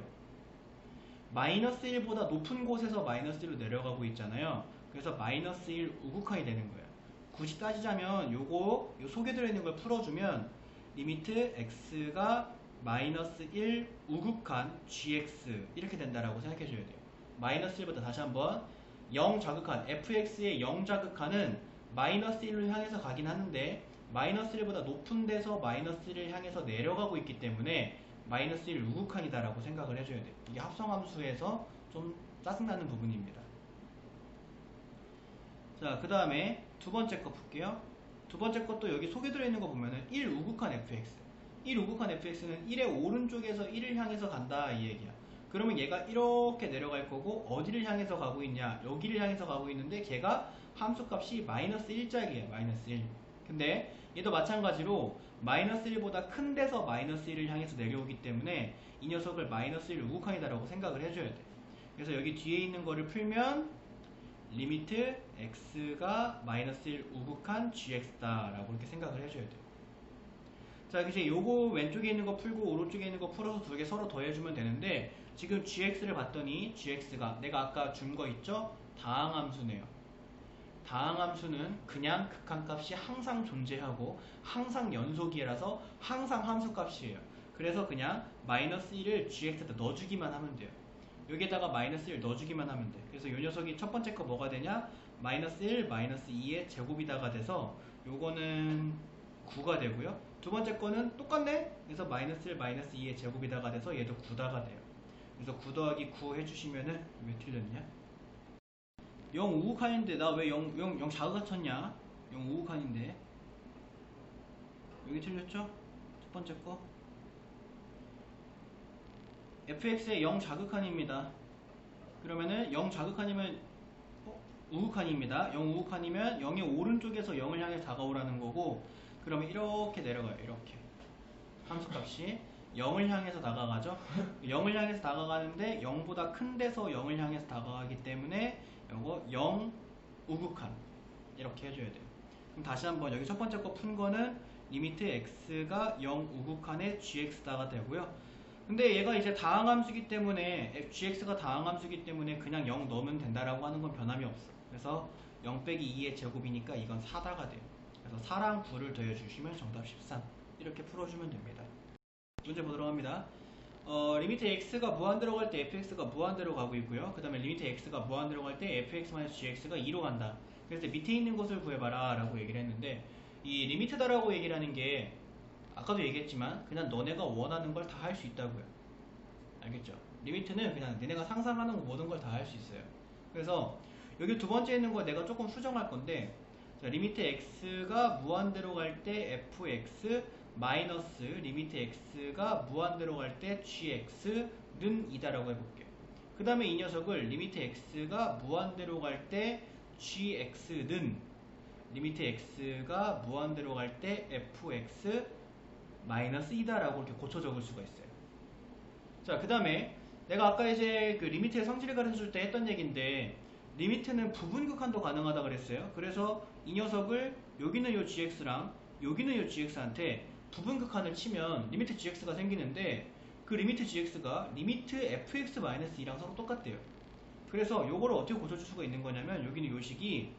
마이너스 1보다 높은 곳에서 마이너스 1로 내려가고 있잖아요. 그래서 마이너스 1 우극한이 되는 거야. 굳이 따지자면 요거 요 속에 들어있는 걸 풀어주면 리미트 x가 마이너스 1 우극한 gx 이렇게 된다라고 생각해 줘야 돼요. 마이너스 1보다 다시 한번 0 자극한 fx의 0 자극한은 마이너스 1을 향해서 가긴 하는데 마이너스 1보다 높은 데서 마이너스 1을 향해서 내려가고 있기 때문에 마이너스 1 우극한이다라고 생각을 해줘야 돼요. 이게 합성함수에서 좀 짜증나는 부분입니다. 자, 그 다음에 두 번째 거 볼게요. 두 번째 것도 여기 속에 들어있는 거 보면은 1 우극한 fx 1 우극한 fx는 1의 오른쪽에서 1을 향해서 간다 이 얘기야. 그러면 얘가 이렇게 내려갈 거고 어디를 향해서 가고 있냐, 여기를 향해서 가고 있는데 걔가 함수값이 마이너스 1짝이에요. 마이너스 1. 근데 얘도 마찬가지로 마이너스 1보다 큰 데서 마이너스 1을 향해서 내려오기 때문에 이 녀석을 마이너스 1 우극한이다라고 생각을 해줘야 돼. 그래서 여기 뒤에 있는 거를 풀면 리미트 x가 마이너스 1 우극한 gx다 라고 이렇게 생각을 해줘야 돼요. 자, 이제 요거 왼쪽에 있는 거 풀고 오른쪽에 있는 거 풀어서 두 개 서로 더해주면 되는데 지금 gx를 봤더니 gx가 내가 아까 준 거 있죠? 다항함수네요. 다항함수는 그냥 극한값이 항상 존재하고 항상 연속이라서 항상 함수값이에요. 그래서 그냥 마이너스 1을 gx에다 넣어주기만 하면 돼요. 여기에다가 마이너스 1 넣어주기만 하면 돼. 그래서 이 녀석이 첫 번째 거 뭐가 되냐? 마이너스 1, 마이너스 2의 제곱이다가 돼서 요거는 9가 되고요. 두 번째 거는 똑같네? 그래서 마이너스 1, 마이너스 2의 제곱이다가 돼서 얘도 9다가 돼요. 그래서 9 더하기 9 해주시면은 왜 틀렸냐? 0 우극한인데 나 왜 0 자극 쳤냐? 0 우극한인데 여기 틀렸죠? 첫 번째 거 fx의 0 자극한입니다. 그러면은 0 자극한이면 우극한입니다. 0 우극한이면 0의 오른쪽에서 0을 향해 다가오라는 거고 그러면 이렇게 내려가요. 이렇게 함수값이 0을 향해서 다가가죠. 0을 향해서 다가가는데 0보다 큰 데서 0을 향해서 다가가기 때문에 이거 0 우극한 이렇게 해줘야 돼요. 그럼 다시 한번 여기 첫 번째 거 푼 거는 리미트 x가 0 우극한의 gx다가 되고요. 근데 얘가 이제 다항함수기 때문에 gx가 다항함수기 때문에 그냥 0 넣으면 된다라고 하는 건 변함이 없어. 그래서 0 빼기 2의 제곱이니까 이건 4다가 돼요. 그래서 4랑 9를 더해주시면 정답 13 이렇게 풀어주면 됩니다. 문제 보도록 합니다. 리미트 x가 무한대로 갈 때 fx가 무한대로 가고 있고요. 그 다음에 리미트 x가 무한대로 갈 때 fx-gx가 2로 간다. 그래서 밑에 있는 것을 구해봐라 라고 얘기를 했는데 이 리미트다라고 얘기를 하는 게 아까도 얘기했지만 그냥 너네가 원하는 걸 다 할 수 있다고요. 알겠죠? 리미트는 그냥 너네가 상상하는 모든 걸 다 할 수 있어요. 그래서 여기 두 번째 있는 거 내가 조금 수정할 건데 자, 리미트 x가 무한대로 갈 때 fx 마이너스 리미트 x가 무한대로 갈 때 gx는 2다라고 해볼게요. 그 다음에 이 녀석을 리미트 x가 무한대로 갈 때 gx는 리미트 x가 무한대로 갈 때 fx 마이너스 2다라고 이렇게 고쳐 적을 수가 있어요. 자, 그 다음에 내가 아까 이제 그 리미트의 성질을 가르쳐 줄 때 했던 얘기인데 리미트는 부분극한도 가능하다 그랬어요. 그래서 이 녀석을 여기는 요 gx랑 여기는 요 gx한테 부분극한을 치면 리미트 gx가 생기는데 그 리미트 gx가 리미트 fx-2랑 서로 똑같대요. 그래서 요거를 어떻게 고쳐줄 수가 있는 거냐면 여기는 요 식이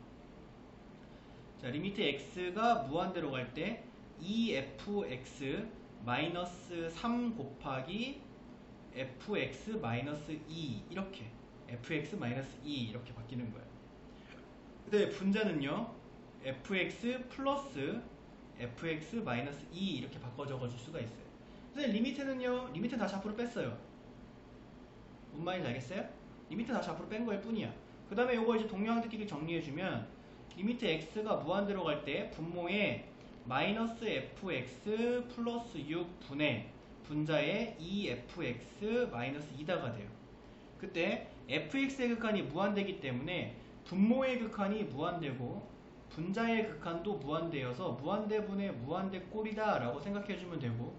자, 리미트 x가 무한대로 갈 때 2fx 마이너스 3 곱하기 fx 마이너스 2 이렇게 fx 마이너스 2 이렇게 바뀌는 거예요. 근데 분자는요 fx 플러스 fx 마이너스 2 이렇게 바꿔 적어줄 수가 있어요. 근데 리미트는요 리미트 다시 앞으로 뺐어요. 뭔 말인지 알겠어요? 리미트 다시 앞으로 뺀 거일 뿐이야. 그 다음에 요거 이제 동양들끼리 정리해주면 리미트 x가 무한대로 갈 때 분모에 마이너스 fx 플러스 6분의 분자에 2fx 마이너스 2다가 돼요. 그때 fx의 극한이 무한대기 때문에 분모의 극한이 무한대고 분자의 극한도 무한대여서 무한대분의 무한대꼴이다 라고 생각해주면 되고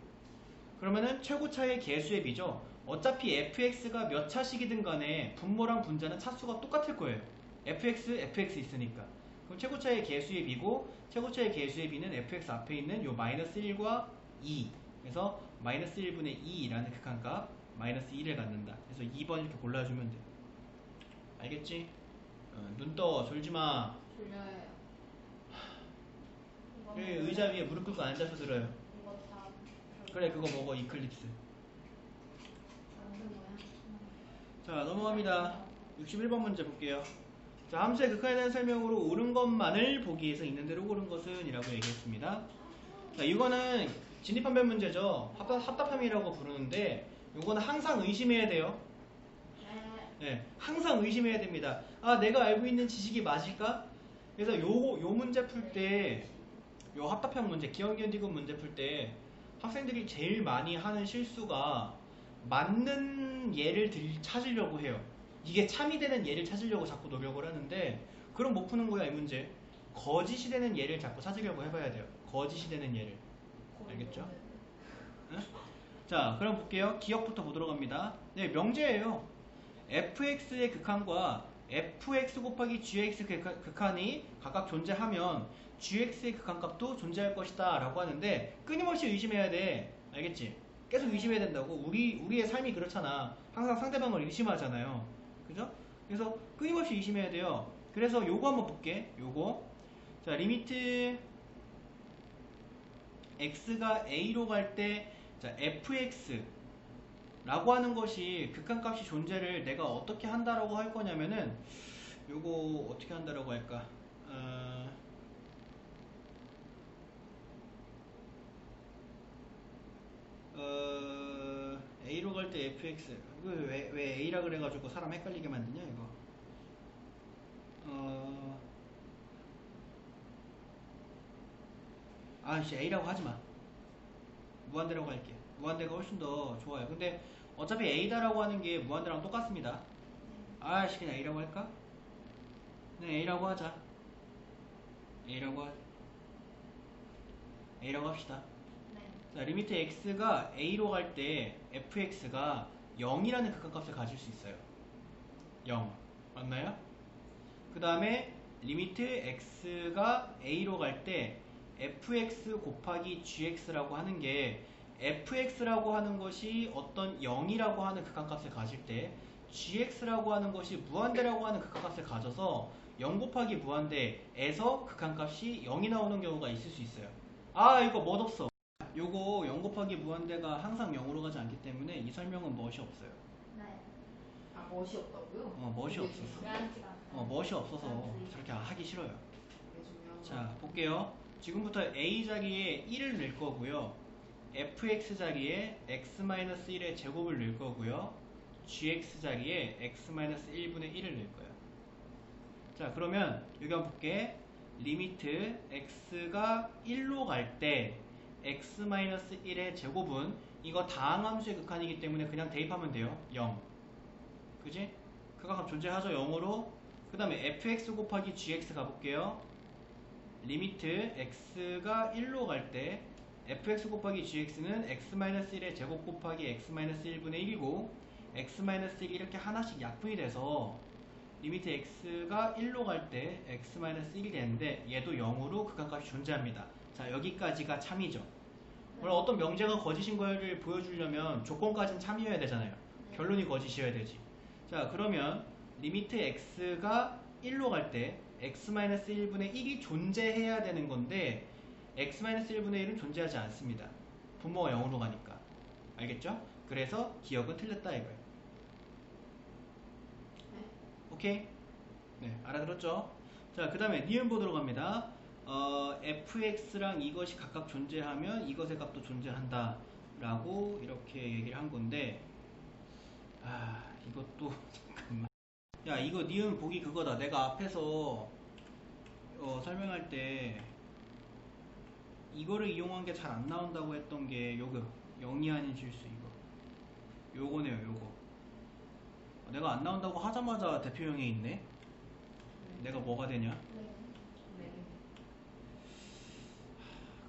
그러면은 최고차의 개수의 비죠. 어차피 fx가 몇 차식이든 간에 분모랑 분자는 차수가 똑같을 거예요. fx 있으니까. 그럼 최고차의 개수의 비고 최고차의 개수의 비는 fx 앞에 있는 요 마이너스 1과 2 그래서 마이너스 1분의 2라는 극한값 마이너스 1을 갖는다. 그래서 2번 이렇게 골라주면 돼. 알겠지? 눈 떠 졸지마. 졸려요. 의자 위에 무릎 꿇고 앉아서 들어요. 이거 다 그래 그거 먹어 이클립스. 만든 거야? 자, 넘어갑니다. 61번 문제 볼게요. 자, 함수의 극한에 대한 설명으로 옳은 것만을 보기 위해서 있는 대로 고른 것은 이라고 얘기했습니다. 자, 이거는 진입判별 문제죠. 합답함이라고 부르는데 이거는 항상 의심해야 돼요. 네, 항상 의심해야 됩니다. 아, 내가 알고 있는 지식이 맞을까? 그래서 요 문제 풀 때, 요 합답형 문제, 기억연디귿 문제 풀 때 학생들이 제일 많이 하는 실수가 맞는 예를 찾으려고 해요. 이게 참이 되는 예를 찾으려고 자꾸 노력을 하는데 그럼 못 푸는 거야, 이 문제. 거짓이 되는 예를 자꾸 찾으려고 해봐야 돼요. 거짓이 되는 예를. 알겠죠? 응? 자, 그럼 볼게요. 기억부터 보도록 합니다. 네, 명제예요. fx의 극한과 fx 곱하기 gx 극한이 각각 존재하면 gx의 극한값도 존재할 것이다 라고 하는데 끊임없이 의심해야 돼. 알겠지? 계속 의심해야 된다고. 우리의 삶이 그렇잖아. 항상 상대방을 의심하잖아요. 그죠? 그래서 끊임없이 의심해야 돼요. 그래서 요거 한번 볼게. 요거. 자, 리미트 x가 a로 갈 때 자, fx 라고 하는 것이 극한값이 존재를 내가 어떻게 한다라고 할 거냐면은 요거 어떻게 한다라고 할까? A로 갈 때 fx 왜 A라 그래가지고 사람 헷갈리게 만드냐 이거. 아씨 A라고 하지마. 무한대라고 할게. 무한대가 훨씬 더 좋아요. 근데 어차피 A다라고 하는 게 무한대랑 똑같습니다. 아씨 그냥 A라고 할까? 그냥 A라고 하자. A라고 합시다. 자, 리미트 x가 a로 갈 때 fx가 0이라는 극한값을 가질 수 있어요. 0. 맞나요? 그 다음에 리미트 x가 a로 갈 때 fx 곱하기 gx라고 하는 게 fx라고 하는 것이 어떤 0이라고 하는 극한값을 가질 때 gx라고 하는 것이 무한대라고 하는 극한값을 가져서 0 곱하기 무한대에서 극한값이 0이 나오는 경우가 있을 수 있어요. 아, 이거 멋없어. 요거 0 곱하기 무한대가 항상 0으로 가지 않기 때문에 이 설명은 멋이 없어요. 네. 아, 멋이 없다고요? 멋이 없어서. 멋이 없어서 저렇게 하기 싫어요. 자, 볼게요. 지금부터 a 자리에 1을 넣을 거고요. fx 자리에 x-1의 제곱을 넣을 거고요. gx 자리에 x-1분의 1을 넣을 거예요. 자, 그러면 여기 한번 볼게. 리미트 x가 1로 갈 때 x-1의 제곱은 이거 다항함수의 극한이기 때문에 그냥 대입하면 돼요. 0. 그지? 극한값 존재하죠. 0으로. 그 다음에 fx 곱하기 gx 가볼게요. 리미트 x가 1로 갈 때 fx 곱하기 gx는 x-1의 제곱 곱하기 x-1분의 1이고 x-1이 이렇게 하나씩 약분이 돼서 리미트 x가 1로 갈 때 x-1이 되는데 얘도 0으로 극한값이 존재합니다. 자, 여기까지가 참이죠. 원래 어떤 명제가 거짓인 거를 보여주려면 조건까지는 참이어야 되잖아요. 결론이 거짓이어야 되지. 자, 그러면 리미트 x가 1로 갈 때 x-1분의 1이 존재해야 되는 건데 x-1분의 1은 존재하지 않습니다. 분모가 0으로 가니까. 알겠죠? 그래서 기억은 틀렸다 이거예요. 오케이? 네, 알아들었죠? 자, 그 다음에 니은 보도록 합니다. fx랑 이것이 각각 존재하면 이것의 값도 존재한다 라고 이렇게 얘기를 한 건데 이것도 잠깐만. 야, 이거 니은 보기 그거다. 내가 앞에서 설명할 때 이거를 이용한 게 잘 안 나온다고 했던 게 요거 0이 아닌 실수 이거 요거네요. 요거 내가 안 나온다고 하자마자 대표형에 있네. 내가 뭐가 되냐?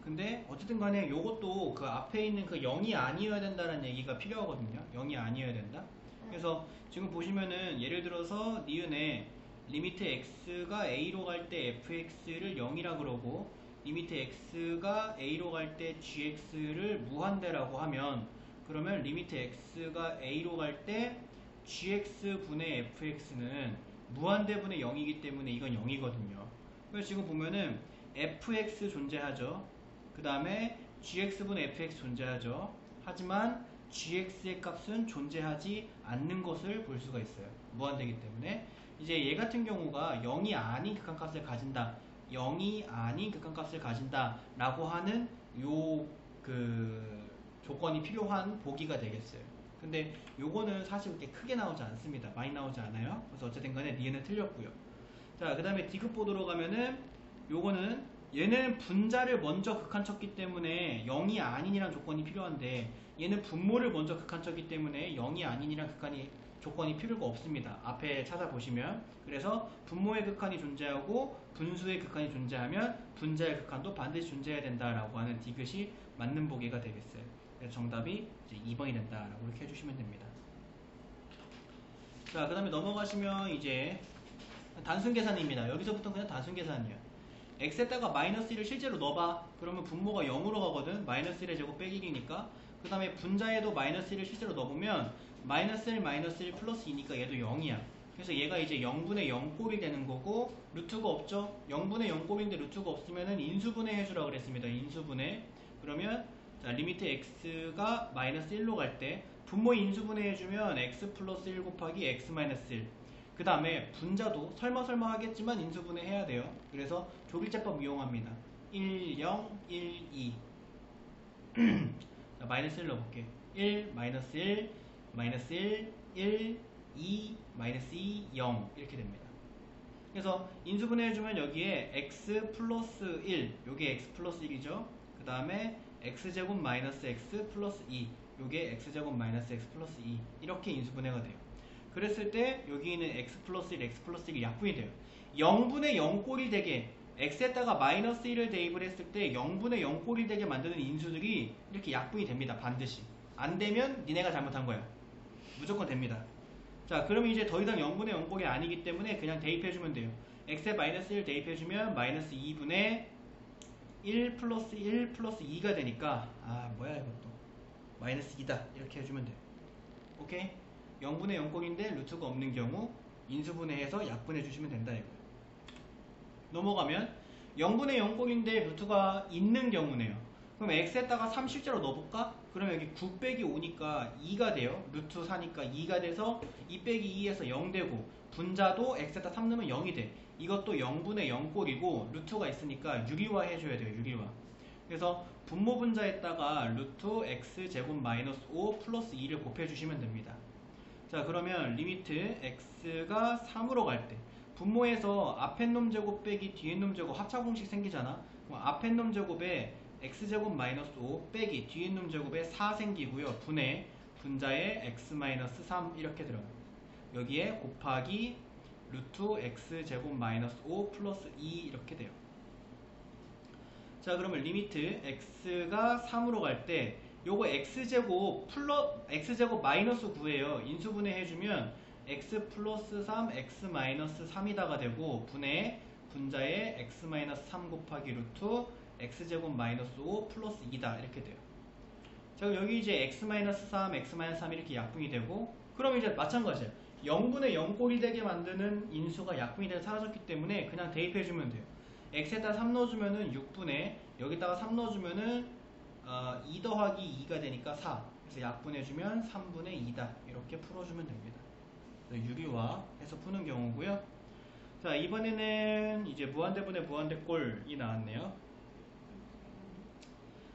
근데 어쨌든 간에 요것도 그 앞에 있는 그 0이 아니어야 된다는 얘기가 필요하거든요. 0이 아니어야 된다. 그래서 지금 보시면은 예를 들어서 니은에 리미트 x가 a로 갈 때 fx를 0이라 그러고 리미트 x가 a로 갈 때 gx를 무한대라고 하면 그러면 리미트 x가 a로 갈 때 gx분의 fx는 무한대분의 0이기 때문에 이건 0이거든요. 그래서 지금 보면은 fx 존재하죠. 그 다음에 gx분의 fx 존재하죠. 하지만 gx의 값은 존재하지 않는 것을 볼 수가 있어요. 무한대이기 때문에. 이제 얘 같은 경우가 0이 아닌 극한값을 가진다. 0이 아닌 극한값을 가진다 라고 하는 조건이 필요한 보기가 되겠어요. 근데 요거는 사실 그렇게 크게 나오지 않습니다. 많이 나오지 않아요. 그래서 어쨌든 간에 니은은 틀렸고요. 자, 그 다음에 디귿 보도록 가면은 요거는 얘는 분자를 먼저 극한쳤기 때문에 0이 아닌이란 조건이 필요한데 얘는 분모를 먼저 극한쳤기 때문에 0이 아닌이란 조건이 필요가 없습니다. 앞에 찾아보시면. 그래서 분모의 극한이 존재하고 분수의 극한이 존재하면 분자의 극한도 반드시 존재해야 된다라고 하는 디귿이 맞는 보기가 되겠어요. 그래서 정답이 이제 2번이 된다라고 이렇게 해주시면 됩니다. 자, 그 다음에 넘어가시면 이제 단순 계산입니다. 여기서부터 그냥 단순 계산이에요. x에다가 마이너스 1을 실제로 넣어봐. 그러면 분모가 0으로 가거든. 마이너스 1의 제곱 빼기 1이니까. 그 다음에 분자에도 마이너스 1을 실제로 넣어보면 마이너스 1 마이너스 1 플러스 2니까 얘도 0이야. 그래서 얘가 이제 0분의 0꼴이 되는 거고 루트가 없죠. 0분의 0꼴인데 루트가 없으면은 인수분해 해주라고 그랬습니다. 인수분해. 그러면 자, 리미트 x가 마이너스 1로 갈 때 분모 인수분해 해주면 x 플러스 1 곱하기 x 마이너스 1. 그 다음에 분자도 설마 하겠지만 인수분해 해야 돼요. 그래서 조길제법 이용합니다. 1, 0, 1, 2. 자, 마이너스 1 넣어볼게. 1, 마이너스 1, 마이너스 1, 1, 2, 마이너스 2, 0 이렇게 됩니다. 그래서 인수분해 해주면 여기에 x 플러스 1, 요게 x 플러스 1이죠. 그 다음에 x제곱 마이너스 x 플러스 2, 요게 x제곱 마이너스 x 플러스 2 이렇게 인수분해가 돼요. 그랬을 때 여기 있는 x 플러스 1, x 플러스 1이 약분이 돼요. 0분의 0꼴이 되게 x에다가 마이너스 1을 대입을 했을 때 0분의 0꼴이 되게 만드는 인수들이 이렇게 약분이 됩니다. 반드시. 안 되면 니네가 잘못한 거야. 무조건 됩니다. 자, 그러면 이제 더 이상 0분의 0꼴이 아니기 때문에 그냥 대입해주면 돼요. x에 마이너스 1 대입해주면 마이너스 2분의 1 플러스 2가 되니까 뭐야 이것도 마이너스 2다 이렇게 해주면 돼요. 오케이? 0분의 0꼴인데 루트가 없는 경우 인수분해해서 약분해 주시면 된다 이거예요. 넘어가면 0분의 0꼴인데 루트가 있는 경우네요. 그럼 x에다가 3 실제로 넣어볼까? 그러면 여기 9 빼기 5니까 2가 돼요. 루트 4니까 2가 돼서 2 빼기 2에서 0 되고 분자도 x에다 3 넣으면 0이 돼. 이것도 0분의 0꼴이고 루트가 있으니까 유리화 해줘야 돼요. 유리화. 그래서 분모 분자에다가 루트 x제곱 마이너스 5 플러스 2를 곱해주시면 됩니다. 자, 그러면 리미트 x가 3으로 갈 때 분모에서 앞에 놈 제곱 빼기 뒤에 놈 제곱 합차 공식 생기잖아. 그럼 앞에 놈 제곱에 x제곱 마이너스 5 빼기 뒤에 놈 제곱에 4 생기고요. 분의 분자에 x 마이너스 3 이렇게 들어가요. 여기에 곱하기 루트 x제곱 마이너스 5 플러스 2 이렇게 돼요. 자, 그러면 리미트 x가 3으로 갈 때 요거 x제곱 마이너스 9예요. 인수분해 해주면 x 플러스 3 x 마이너스 3이다가 되고 분의 분자에 x 마이너스 3 곱하기 루트 x제곱 마이너스 5 플러스 2다 이렇게 돼요. 자, 여기 이제 x 마이너스 3 x 마이너스 3 이렇게 약분이 되고 그럼 이제 마찬가지예요. 0분의 0꼴이 되게 만드는 인수가 약분이 돼서 사라졌기 때문에 그냥 대입해주면 돼요. x에다 3 넣어주면은 6분의 여기다가 3 넣어주면은 2 더하기 2가 되니까 4. 그래서 약분해주면 3분의 2다. 이렇게 풀어주면 됩니다. 유리화해서 푸는 경우고요. 자, 이번에는 이제 무한대분의 무한대꼴이 나왔네요.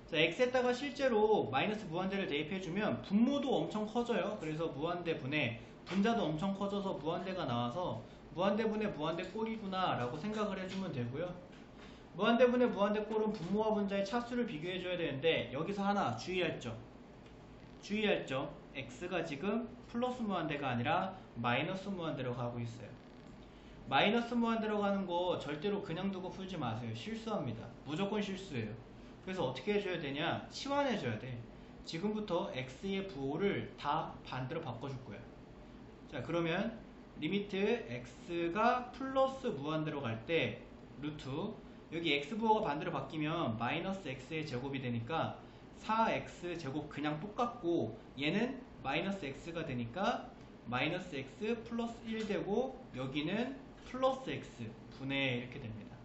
자, x에다가 실제로 마이너스 무한대를 대입해주면 분모도 엄청 커져요. 그래서 무한대분의 분자도 엄청 커져서 무한대가 나와서 무한대분의 무한대꼴이구나 라고 생각을 해주면 되고요. 무한대분의 무한대꼴은 분모와 분자의 차수를 비교해줘야 되는데 여기서 하나 주의할 점 x가 지금 플러스 무한대가 아니라 마이너스 무한대로 가고 있어요. 마이너스 무한대로 가는 거 절대로 그냥 두고 풀지 마세요. 실수합니다. 무조건 실수예요. 그래서 어떻게 해줘야 되냐? 치환해줘야 돼. 지금부터 x의 부호를 다 반대로 바꿔줄 거야. 자, 그러면 리미트 x가 플러스 무한대로 갈 때 루트 여기 x 부호가 반대로 바뀌면 마이너스 x의 제곱이 되니까 4x 제곱 그냥 똑같고 얘는 마이너스 x가 되니까 마이너스 x 플러스 1 되고 여기는 플러스 x 분의 이렇게 됩니다.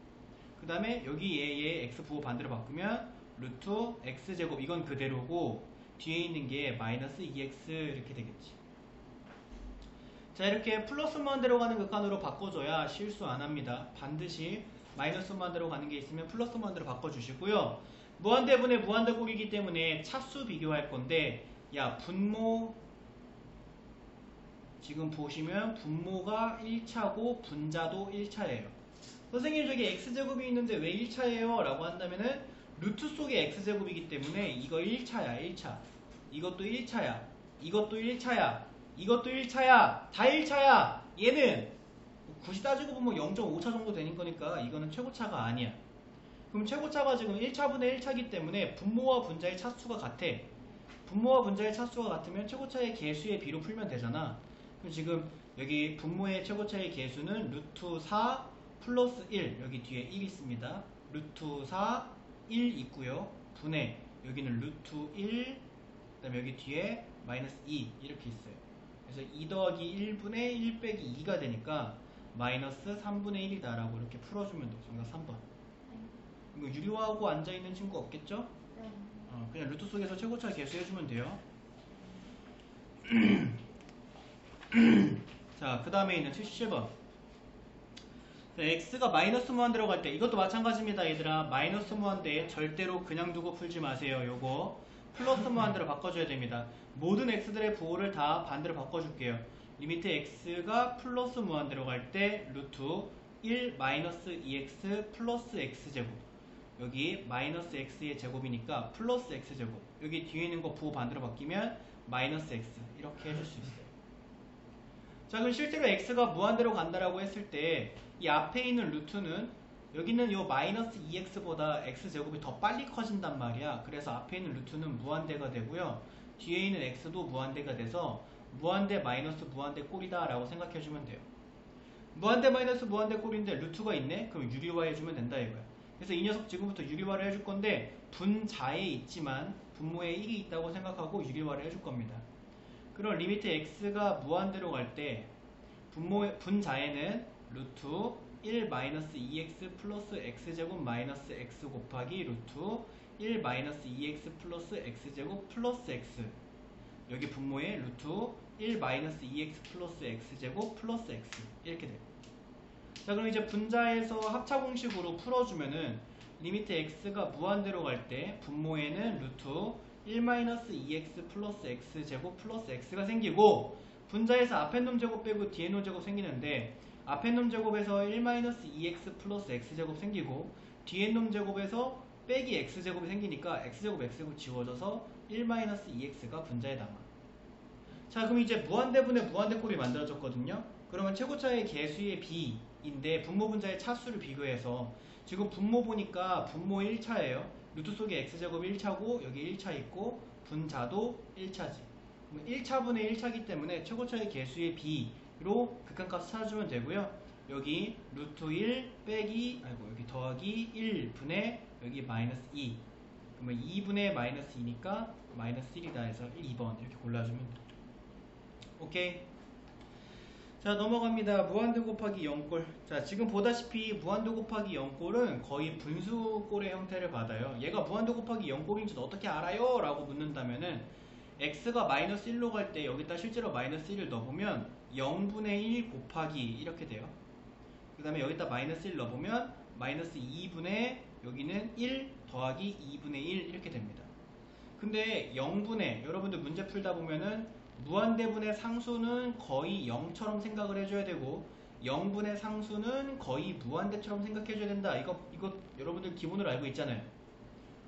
그 다음에 여기 얘의 x 부호 반대로 바꾸면 루트 x 제곱 이건 그대로고 뒤에 있는 게 마이너스 2x 이렇게 되겠지. 자, 이렇게 플러스 무한대로 가는 극한으로 바꿔줘야 실수 안 합니다. 반드시 마이너스 무한대로 가는 게 있으면 플러스 무한대로 바꿔주시고요. 무한대분의 무한대꼴이기 때문에 차수 비교할 건데, 야, 분모, 지금 보시면 분모가 1차고 분자도 1차예요. 선생님, 저기 x제곱이 있는데 왜 1차예요? 라고 한다면은 루트 속에 x제곱이기 때문에 이거 1차야, 1차. 이것도 1차야. 이것도 1차야. 이것도 1차야. 다 1차야. 얘는 굳이 따지고 보면 0.5차 정도 되는 거니까 이거는 최고차가 아니야. 그럼 최고차가 지금 1차분의 1차기 때문에 분모와 분자의 차수가 같아. 분모와 분자의 차수가 같으면 최고차의 계수의 비로 풀면 되잖아. 그럼 지금 여기 분모의 최고차의 계수는 루트 4 플러스 1, 여기 뒤에 1 있습니다. 루트 4, 1 있고요. 분의 여기는 루트 1, 그 다음에 여기 뒤에 마이너스 2 이렇게 있어요. 그래서 2 더하기 1분의 1 빼기 2가 되니까 마이너스 3분의 1이다 라고 이렇게 풀어주면 돼. 정답 3번. 이거 유리화하고 앉아있는 친구 없겠죠? 네. 그냥 루트 속에서 최고차 계수해주면 돼요. 자, 그 다음에 있는 77번. x가 마이너스 무한대로 갈 때 이것도 마찬가지입니다. 얘들아, 마이너스 무한대 절대로 그냥 두고 풀지 마세요. 요거 플러스 무한대로 바꿔줘야 됩니다. 모든 x들의 부호를 다 반대로 바꿔줄게요. 리미트 x가 플러스 무한대로 갈 때 루트 1 마이너스 2x 플러스 x제곱, 여기 마이너스 x의 제곱이니까 플러스 x제곱, 여기 뒤에 있는 거 부호 반대로 바뀌면 마이너스 x 이렇게 해줄 수 있어요. 자, 그럼 실제로 x가 무한대로 간다라고 했을 때 이 앞에 있는 루트는 여기는 요 마이너스 2x보다 x제곱이 더 빨리 커진단 말이야. 그래서 앞에 있는 루트는 무한대가 되고요. 뒤에 있는 x도 무한대가 돼서 무한대 마이너스 무한대 꼴이다 라고 생각해주면 돼요. 무한대 마이너스 무한대 꼴인데 루트가 있네? 그럼 유리화해주면 된다 이거야. 그래서 이 녀석 지금부터 유리화를 해줄 건데 분자에 있지만 분모에 1이 있다고 생각하고 유리화를 해줄 겁니다. 그럼 리미트 x가 무한대로 갈 때 분자에는 루트 1 마이너스 2x 플러스 x제곱 마이너스 x 곱하기 루트 1 마이너스 2x 플러스 x제곱 플러스 x, 여기 분모에 루트 1 마이너스 2x 플러스 x제곱 플러스 x 이렇게 돼요. 자, 그럼 이제 분자에서 합차 공식으로 풀어주면은 리미트 x가 무한대로 갈 때 분모에는 루트 1 마이너스 2x 플러스 x제곱 플러스 x가 생기고, 분자에서 앞에 놈 제곱 빼고 뒤에 놈 제곱 생기는데 앞에 놈 제곱에서 1 마이너스 2x 플러스 x제곱 생기고 뒤에 놈 제곱에서 빼기 x제곱이 생기니까 x제곱 x제곱 지워져서 1 마이너스 2x가 분자에 남아. 자, 그럼 이제 무한대분의 무한대꼴이 만들어졌거든요. 그러면 최고차의 계수의 b인데 분모 분자의 차수를 비교해서 지금 분모 보니까 분모 1차예요. 루트 속에 x제곱이 1차고 여기 1차 있고 분자도 1차지. 1차분의 1차기 때문에 최고차의 계수의 b로 극한값 찾아주면 되고요. 여기 루트 1 빼기 여기 더하기 1분의 여기 마이너스 2, 그러면 2분의 마이너스 2니까 마이너스 1이다 해서 2번 이렇게 골라주면 돼요. 오케이. 자, 넘어갑니다. 무한대 곱하기 0꼴. 자, 지금 보다시피 무한대 곱하기 0꼴은 거의 분수꼴의 형태를 받아요. 얘가 무한대 곱하기 0꼴인지는 어떻게 알아요? 라고 묻는다면은 x가 마이너스 1로 갈 때 여기다 실제로 마이너스 1을 넣어보면 0분의 1 곱하기 이렇게 돼요. 그 다음에 여기다 마이너스 1 넣어보면 마이너스 2분의 여기는 1 더하기 2분의 1 이렇게 됩니다. 근데 0분의, 여러분들 문제 풀다 보면은 무한대분의 상수는 거의 0처럼 생각을 해줘야 되고 0분의 상수는 거의 무한대처럼 생각해줘야 된다. 이거 여러분들 기본으로 알고 있잖아요.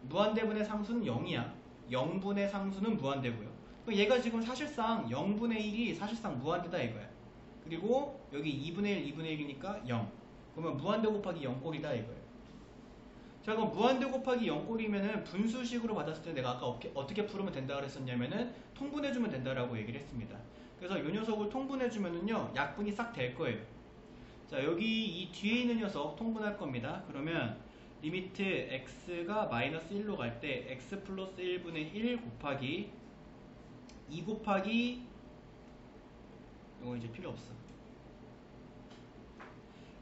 무한대분의 상수는 0이야. 0분의 상수는 무한대고요. 얘가 지금 사실상 0분의 1이 사실상 무한대다 이거야. 그리고 여기 2분의 1, 2분의 1이니까 0. 그러면 무한대 곱하기 0꼴이다 이거예요. 자, 그럼 무한대 곱하기 0꼴이면은 분수식으로 받았을 때 내가 아까 어떻게 풀으면 된다 그랬었냐면은 통분해주면 된다라고 얘기를 했습니다. 그래서 이 녀석을 통분해주면은요 약분이 싹 될 거예요. 자, 여기 이 뒤에 있는 녀석 통분할 겁니다. 그러면 리미트 x가 마이너스 1로 갈 때 x 플러스 1분의 1 곱하기 2 곱하기 이거 이제 필요 없어.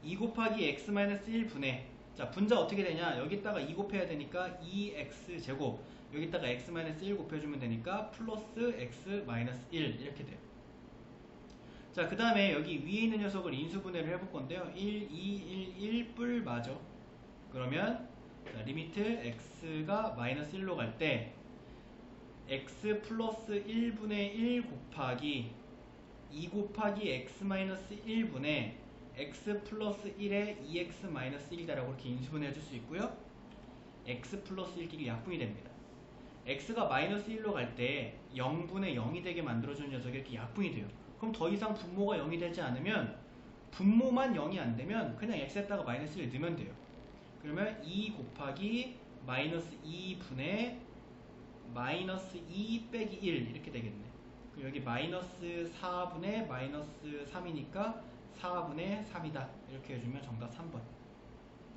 2 곱하기 x 마이너스 1분의, 자, 분자 어떻게 되냐? 여기다가 2 곱해야 되니까 2x제곱, 여기다가 x-1 곱해주면 되니까 플러스 x-1 이렇게 돼요. 자, 그 다음에 여기 위에 있는 녀석을 인수분해를 해볼 건데요. 1, 2, 1, 1 뿔 맞죠? 그러면 자, 리미트 x가 마이너스 1로 갈 때 x 플러스 1분의 1 곱하기 2 곱하기 x 마이너스 1분의 x 플러스 1에 2x 마이너스 1이다라고 이렇게 인수분해 줄 수 있고요. x 플러스 1끼리 약분이 됩니다. x가 마이너스 1로 갈 때 0분의 0이 되게 만들어주는 녀석이 이렇게 약분이 돼요. 그럼 더 이상 분모가 0이 되지 않으면, 분모만 0이 안 되면 그냥 x에다가 마이너스 1 넣으면 돼요. 그러면 2 곱하기 마이너스 2분의 마이너스 2 빼기 1 이렇게 되겠네. 여기 마이너스 4분의 마이너스 3이니까 4분의 3이다. 이렇게 해주면 정답 3번.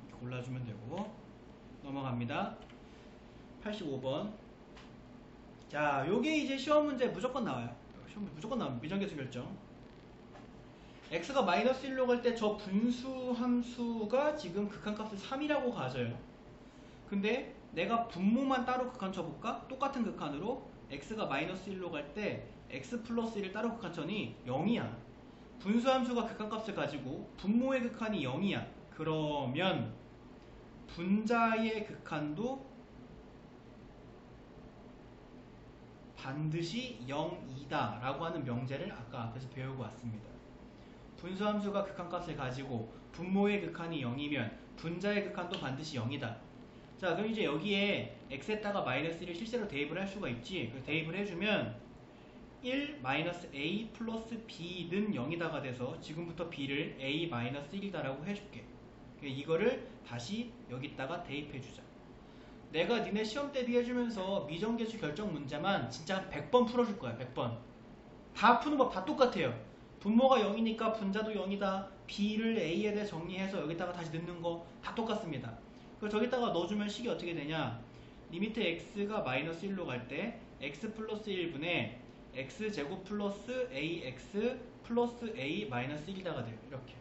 이렇게 골라주면 되고, 넘어갑니다. 85번. 자, 요게 이제 시험 문제 무조건 나와요. 시험 문제 무조건 나옵니다. 미정계수 결정. x가 마이너스 1로 갈 때 저 분수 함수가 지금 극한값을 3이라고 가져요. 근데 내가 분모만 따로 극한 쳐볼까? 똑같은 극한으로 x가 마이너스 1로 갈 때 x 플러스 1을 따로 극한 쳐니 0이야. 분수 함수가 극한값을 가지고 분모의 극한이 0이야. 그러면 분자의 극한도 반드시 0이다 라고 하는 명제를 아까 앞에서 배우고 왔습니다. 분수함수가 극한값을 가지고 분모의 극한이 0이면 분자의 극한도 반드시 0이다. 자, 그럼 이제 여기에 x에다가 마이너스 1을 실제로 대입을 할 수가 있지. 그래서 대입을 해주면 1 마이너스 a 플러스 b는 0이다가 돼서 지금부터 b를 a 마이너스 1이다 라고 해줄게. 이거를 다시 여기다가 대입해주자. 내가 니네 시험 대비해주면서 미정계수 결정 문제만 진짜 100번 풀어줄 거야. 100번. 다 푸는 법 다 똑같아요. 분모가 0이니까 분자도 0이다. b를 a에 대해 정리해서 여기다가 다시 넣는 거 다 똑같습니다. 그래서 저기다가 넣어주면 식이 어떻게 되냐? 리미트 x가 마이너스 1로 갈 때 x 플러스 1분의 x제곱 플러스 ax 플러스 a 마이너스 1이다가 돼요. 이렇게.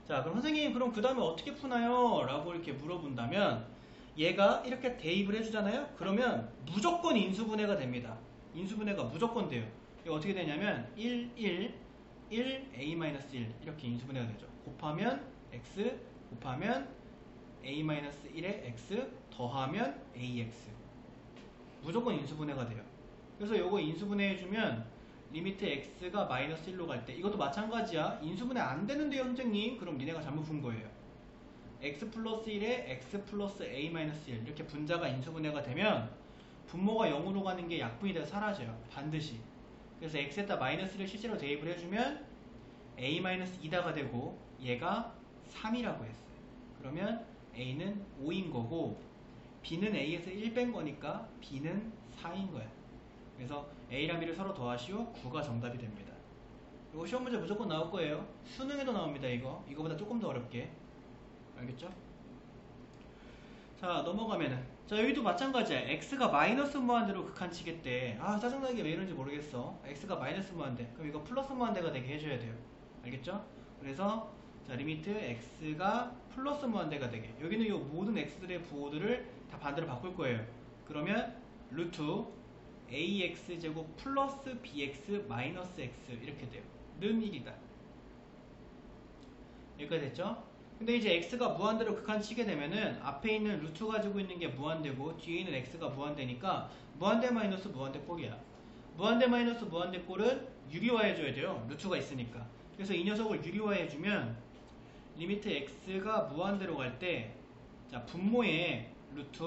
자, 그럼 선생님 그럼 그 다음에 어떻게 푸나요? 라고 이렇게 물어본다면 얘가 이렇게 대입을 해주잖아요. 그러면 무조건 인수분해가 됩니다. 인수분해가 무조건 돼요. 이거 어떻게 되냐면 1, 1, 1, a-1 이렇게 인수분해가 되죠. 곱하면 x, 곱하면 a-1에 x, 더하면 ax. 무조건 인수분해가 돼요. 그래서 요거 인수분해 해주면 리미트 x가 마이너스 1로 갈 때 이것도 마찬가지야. 인수분해 안 되는데요 선생님? 그럼 니네가 잘못 푼 거예요. x 플러스 1에 x 플러스 a-1 이렇게 분자가 인수분해가 되면 분모가 0으로 가는 게 약분이 돼서 사라져요. 반드시. 그래서 x에다 마이너스를 실제로 대입을 해주면 a-2다가 되고 얘가 3이라고 했어요. 그러면 a는 5인 거고 b는 a에서 1 뺀 거니까 b는 4인 거야. 그래서 a랑 b를 서로 더하시오 9가 정답이 됩니다. 이거 시험 문제 무조건 나올 거예요. 수능에도 나옵니다. 이거보다 조금 더 어렵게. 알겠죠? 자, 넘어가면은 자, 여기도 마찬가지야. x가 마이너스 무한대로 극한치겠대. 아, 짜증나게 왜 이런지 모르겠어. x가 마이너스 무한대. 그럼 이거 플러스 무한대가 되게 해줘야 돼요. 알겠죠? 그래서 자, 리미트 x가 플러스 무한대가 되게. 여기는 이 모든 x들의 부호들을 다 반대로 바꿀 거예요. 그러면 루트 ax제곱 플러스 bx 마이너스 x 이렇게 돼요. 는 1이다. 여기까지 됐죠? 근데 이제 x가 무한대로 극한치게 되면은 앞에 있는 루트 가지고 있는 게 무한대고 뒤에 있는 x가 무한대니까 무한대 마이너스 무한대 꼴이야. 무한대 마이너스 무한대 꼴은 유리화해줘야 돼요. 루트가 있으니까. 그래서 이 녀석을 유리화해주면 리미트 x가 무한대로 갈 때 자, 분모에 루트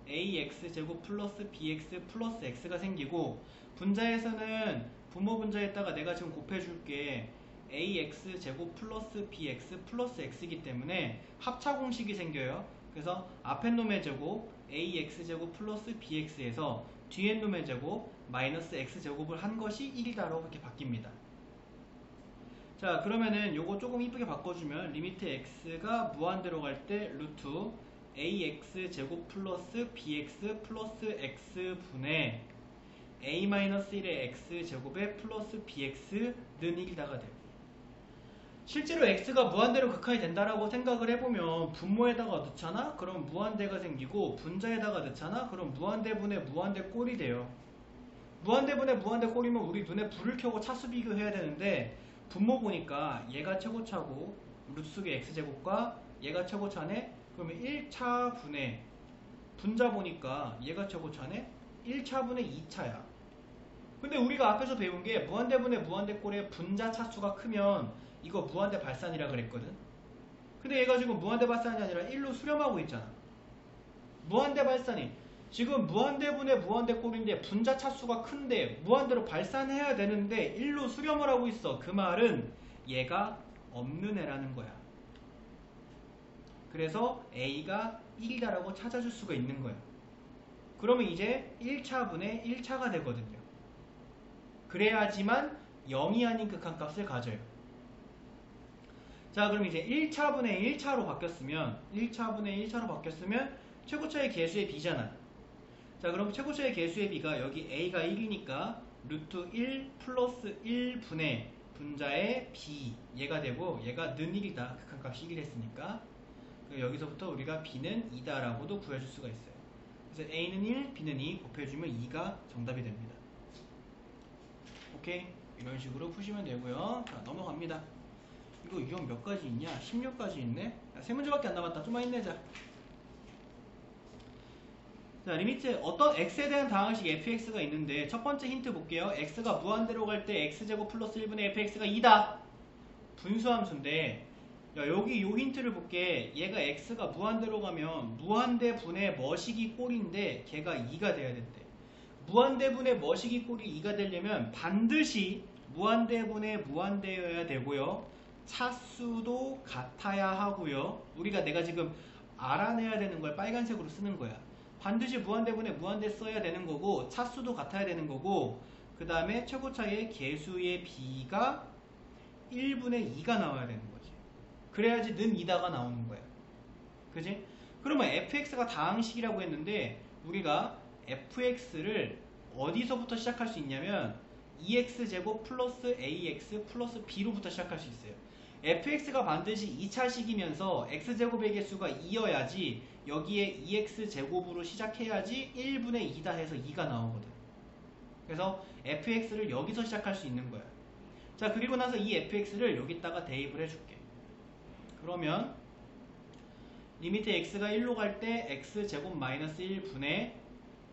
ax제곱 플러스 bx 플러스 x가 생기고 분자에서는 분모 분자에다가 내가 지금 곱해줄게 ax제곱 플러스 bx 플러스 x이기 때문에 합차 공식이 생겨요. 그래서 앞에 놈의 제곱 ax제곱 플러스 bx에서 뒤에 놈의 제곱 마이너스 x제곱을 한 것이 1이다라고 이렇게 바뀝니다. 자, 그러면은 요거 조금 이쁘게 바꿔주면 리미트 x가 무한대로 갈 때 루트 ax제곱 플러스 bx 플러스 x분의 a-1의 x제곱에 플러스 bx는 1이다가 돼요. 실제로 x가 무한대로 극한이 된다라고 생각을 해보면 분모에다가 넣잖아? 그럼 무한대가 생기고 분자에다가 넣잖아? 그럼 무한대분의 무한대 꼴이 돼요. 무한대분의 무한대 꼴이면 우리 눈에 불을 켜고 차수 비교해야 되는데 분모 보니까 얘가 최고차고 루트속의 x제곱과 얘가 최고차네? 그러면 1차분의 분자 보니까 얘가 최고차네? 1차분의 2차야. 근데 우리가 앞에서 배운 게 무한대분의 무한대꼴의 분자 차수가 크면 이거 무한대 발산이라 그랬거든. 근데 얘가 지금 무한대 발산이 아니라 1로 수렴하고 있잖아. 무한대 발산이 지금 무한대분의 무한대꼴인데 분자 차수가 큰데 무한대로 발산해야 되는데 1로 수렴을 하고 있어. 그 말은 얘가 없는 애라는 거야. 그래서 A가 1이다라고 찾아줄 수가 있는 거야. 그러면 이제 1차분의 1차가 되거든요. 그래야지만 0이 아닌 극한값을 가져요. 자, 그럼 이제 1차분의 1차로 바뀌었으면 최고차의 개수의 b잖아. 자, 그럼 최고차의 개수의 b가 여기 a가 1이니까 루트 1 플러스 1분의 분자의 b 얘가 되고 얘가 는 1이다. 극한값이 1이 됐으니까 여기서부터 우리가 b는 2다라고도 구해줄 수가 있어요. 그래서 a는 1, b는 2 곱해주면 2가 정답이 됩니다. 오케이? 이런 식으로 푸시면 되고요. 자, 넘어갑니다. 이거 유형 몇 가지 있냐? 16가지 있네? 세 문제밖에 안 남았다. 좀만 힘내자. 자, 리미트 어떤 x에 대한 다항식 fx가 있는데 첫 번째 힌트 볼게요. x가 무한대로 갈 때 x제곱 플러스 1분의 fx가 2다. 분수함수인데 여기 요 힌트를 볼게. 얘가 x가 무한대로 가면 무한대분의 머시기 꼴인데 걔가 2가 돼야 된대. 무한대분의 머시기 꼴이 2가 되려면 반드시 무한대분의 무한대여야 되고요. 차수도 같아야 하고요. 내가 지금 알아내야 되는 걸 빨간색으로 쓰는 거야. 반드시 무한대분의 무한대 써야 되는 거고 차수도 같아야 되는 거고 그 다음에 최고차의 개수의 b가 1분의 2가 나와야 되는 거지. 그래야지 는 2다가 나오는 거야. 그지? 그러면 fx가 다항식이라고 했는데 우리가 fx를 어디서부터 시작할 수 있냐면 2x제곱 플러스 ax 플러스 b로부터 시작할 수 있어요. fx가 반드시 2차식이면서 x제곱의 개수가 2여야지 여기에 2x제곱으로 시작해야지 1분의 2다 해서 2가 나오거든. 그래서 fx를 여기서 시작할 수 있는 거야. 자, 그리고 나서 이 fx를 여기다가 대입을 해줄게. 그러면 리미트 x가 1로 갈 때 x제곱 마이너스 1분의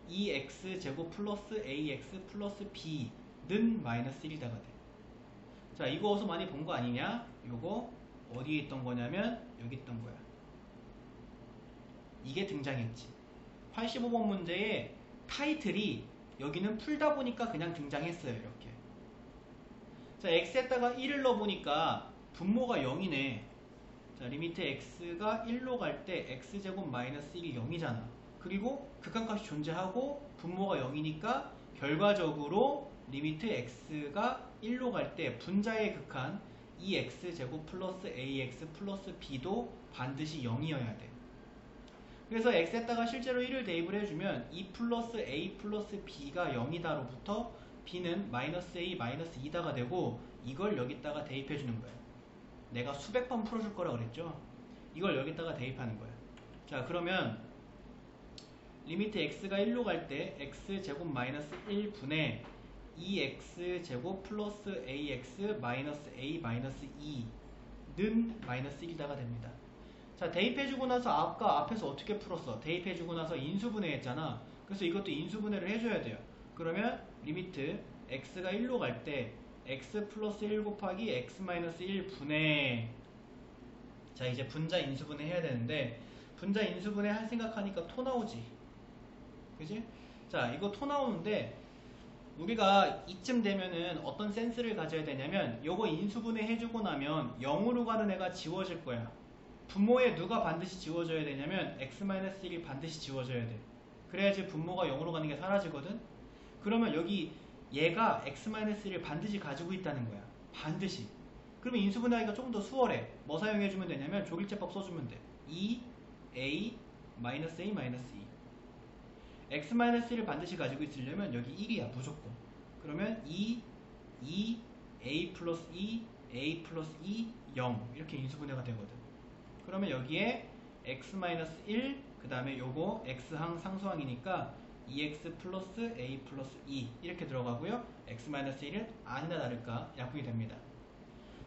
2x제곱 플러스 ax 플러스 b는 마이너스 1이다가 돼. 자, 이거 어디서 많이 본 거 아니냐? 요거 어디에 있던 거냐면 여기 있던 거야. 이게 등장했지. 85번 문제의 타이틀이 여기는 풀다 보니까 그냥 등장했어요. 이렇게. 자, x에다가 1을 넣어보니까 분모가 0이네. 자, 리미트 x가 1로 갈 때 x제곱 마이너스 1이 0이잖아. 그리고 극한값이 존재하고 분모가 0이니까 결과적으로 리미트 x가 1로 갈 때 분자의 극한 2x제곱 플러스 ax 플러스 b도 반드시 0이어야 돼. 그래서 x에다가 실제로 1을 대입을 해주면 2 플러스 a 플러스 b가 0이다로부터 b는 마이너스 a 마이너스 2다가 되고 이걸 여기다가 대입해주는 거야. 내가 수백 번 풀어줄 거라 그랬죠? 이걸 여기다가 대입하는 거야. 자, 그러면 리미트 x가 1로 갈 때 x제곱 마이너스 1분의 2x제곱 플러스 ax 마이너스 a 마이너스 2는 마이너스 1이다가 됩니다. 자, 대입해주고 나서 아까 앞에서 어떻게 풀었어? 대입해주고 나서 인수분해 했잖아. 그래서 이것도 인수분해를 해줘야 돼요. 그러면 리미트 x가 1로 갈 때 x 플러스 1 곱하기 x 마이너스 1분의 자, 이제 분자 인수분해 해야 되는데 분자 인수분해 할 생각하니까 토 나오지. 그지? 자, 이거 토 나오는데 우리가 이쯤 되면은 어떤 센스를 가져야 되냐면 요거 인수분해 해주고 나면 0으로 가는 애가 지워질 거야. 분모에 누가 반드시 지워져야 되냐면 x-1이 반드시 지워져야 돼. 그래야지 분모가 0으로 가는 게 사라지거든. 그러면 여기 얘가 x-1을 반드시 가지고 있다는 거야. 반드시. 그러면 인수분해하기가 조금 더 수월해. 뭐 사용해주면 되냐면 조길제법 써주면 돼. 2a 마이너스 a 마이너스 2 x-1을 반드시 가지고 있으려면 여기 1이야 무조건. 그러면 2a 플러스 2 a 플러스 2, 0 이렇게 인수분해가 되거든. 그러면 여기에 x-1 그 다음에 요거 x항 상수항이니까 2x 플러스 a 플러스 2 이렇게 들어가고요. x-1은 아니나 다를까 약분이 됩니다.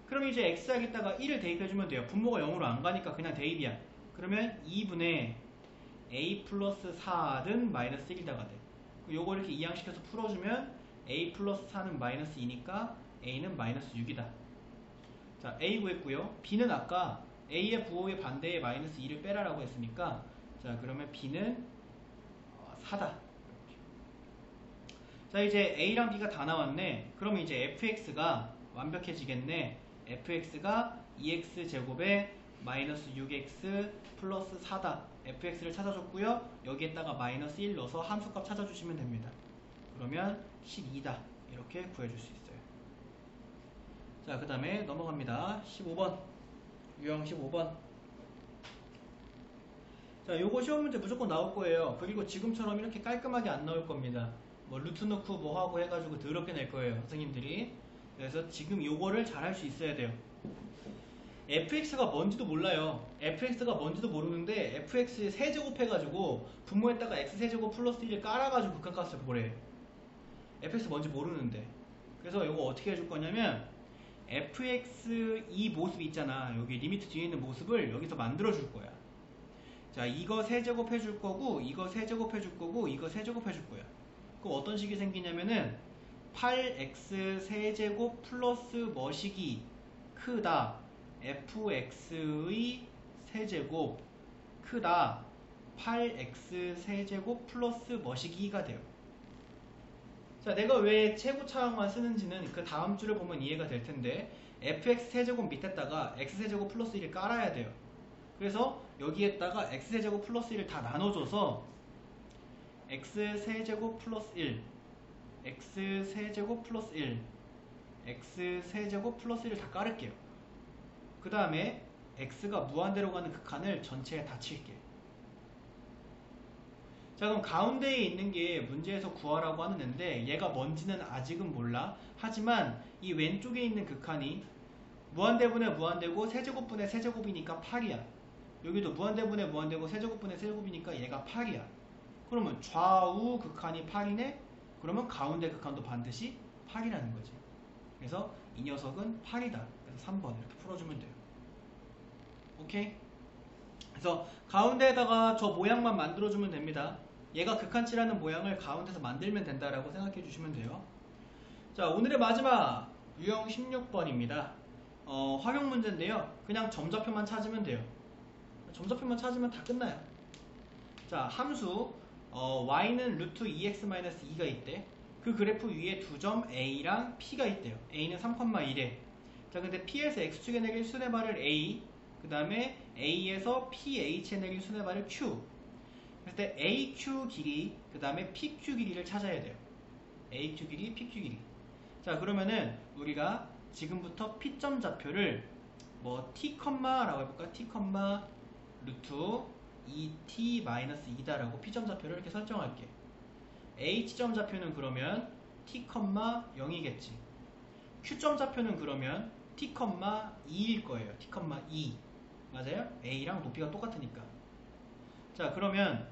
그럼 이제 x항에다가 1을 대입해주면 돼요. 분모가 0으로 안 가니까 그냥 대입이야. 그러면 2분의 a 플러스 4는 마이너스 1이다가 돼. 요거 이렇게 이항시켜서 풀어주면 a 플러스 4는 마이너스 2니까 a는 마이너스 6이다. 자, a 구했고요. b는 아까 a의 부호의 반대에 마이너스 2를 빼라라고 했으니까 자, 그러면 b는 4다. 자, 이제 a랑 b가 다 나왔네. 그러면 이제 fx가 완벽해지겠네. fx가 2x제곱에 마이너스 6x 플러스 4다. fx를 찾아줬고요. 여기에다가 마이너스 1 넣어서 함수값 찾아주시면 됩니다. 그러면 12다. 이렇게 구해줄 수 있어요. 자, 그 다음에 넘어갑니다. 15번. 유형 15번. 자, 요거 시험 문제 무조건 나올 거예요. 그리고 지금처럼 이렇게 깔끔하게 안 나올 겁니다. 뭐 루트 넣고 뭐 하고 해가지고 더럽게 낼 거예요, 선생님들이. 그래서 지금 요거를 잘 할 수 있어야 돼요. fx가 뭔지도 몰라요. fx가 뭔지도 모르는데 fx 세제곱 해가지고 분모에다가 x세제곱 플러스 1을 깔아가지고 극한값을 보래. fx 뭔지 모르는데. 그래서 요거 어떻게 해줄 거냐면 fx 이 모습 있잖아. 여기 리미트 뒤에 있는 모습을 여기서 만들어 줄 거야. 자, 이거 세제곱 해줄 거고 이거 세제곱 해줄 거고 이거 세제곱 해줄 거야. 그럼 어떤 식이 생기냐면은 8x 세제곱 플러스 뭐식이 크다 fx의 세제곱 크다 8x 세제곱 플러스 뭐시기가 돼요. 자, 내가 왜 최고차항만 쓰는지는 그 다음 줄을 보면 이해가 될 텐데 fx 세제곱 밑에다가 x 세제곱 플러스 1을 깔아야 돼요. 그래서 여기에다가 x 세제곱 플러스 1을 다 나눠줘서 x 세제곱 플러스 1 x 세제곱 플러스 1 x 세제곱 플러스 1을 다 깔을게요. 그 다음에 x가 무한대로 가는 극한을 전체에 다 칠게. 자, 그럼 가운데에 있는 게 문제에서 구하라고 하는 애인데 얘가 뭔지는 아직은 몰라. 하지만 이 왼쪽에 있는 극한이 무한대분의 무한대고 세제곱분의 세제곱이니까 8이야. 여기도 무한대분의 무한대고 세제곱분의 세제곱이니까 얘가 8이야. 그러면 좌우 극한이 8이네? 그러면 가운데 극한도 반드시 8이라는 거지. 그래서 이 녀석은 8이다. 그래서 3번 이렇게 풀어주면 돼요. 오케이? 그래서 가운데에다가 저 모양만 만들어주면 됩니다. 얘가 극한치라는 모양을 가운데서 만들면 된다라고 생각해 주시면 돼요. 자, 오늘의 마지막 유형 16번입니다. 활용 문제인데요. 그냥 점좌표만 찾으면 돼요. 점좌표만 찾으면 다 끝나요. 자, 함수 y는 루트 2x-2가 있대. 그 그래프 위에 두 점 a랑 p가 있대요. a는 3,1에. 자, 근데 p에서 x축에 내릴 수뇌발을 a, 그 다음에 a에서 ph에 내릴 수뇌발을 q. 그럴 때 aq 길이, 그 다음에 pq 길이를 찾아야 돼요. aq 길이, pq 길이. 자, 그러면은 우리가 지금부터 p점 좌표를 뭐 t, 라고 해볼까? t, 루트 2t-2다라고 p점 좌표를 이렇게 설정할게. h점 좌표는 그러면 t, 0이겠지. q점 좌표는 그러면 t, 2일 거예요. t, 2. 맞아요? a랑 높이가 똑같으니까. 자, 그러면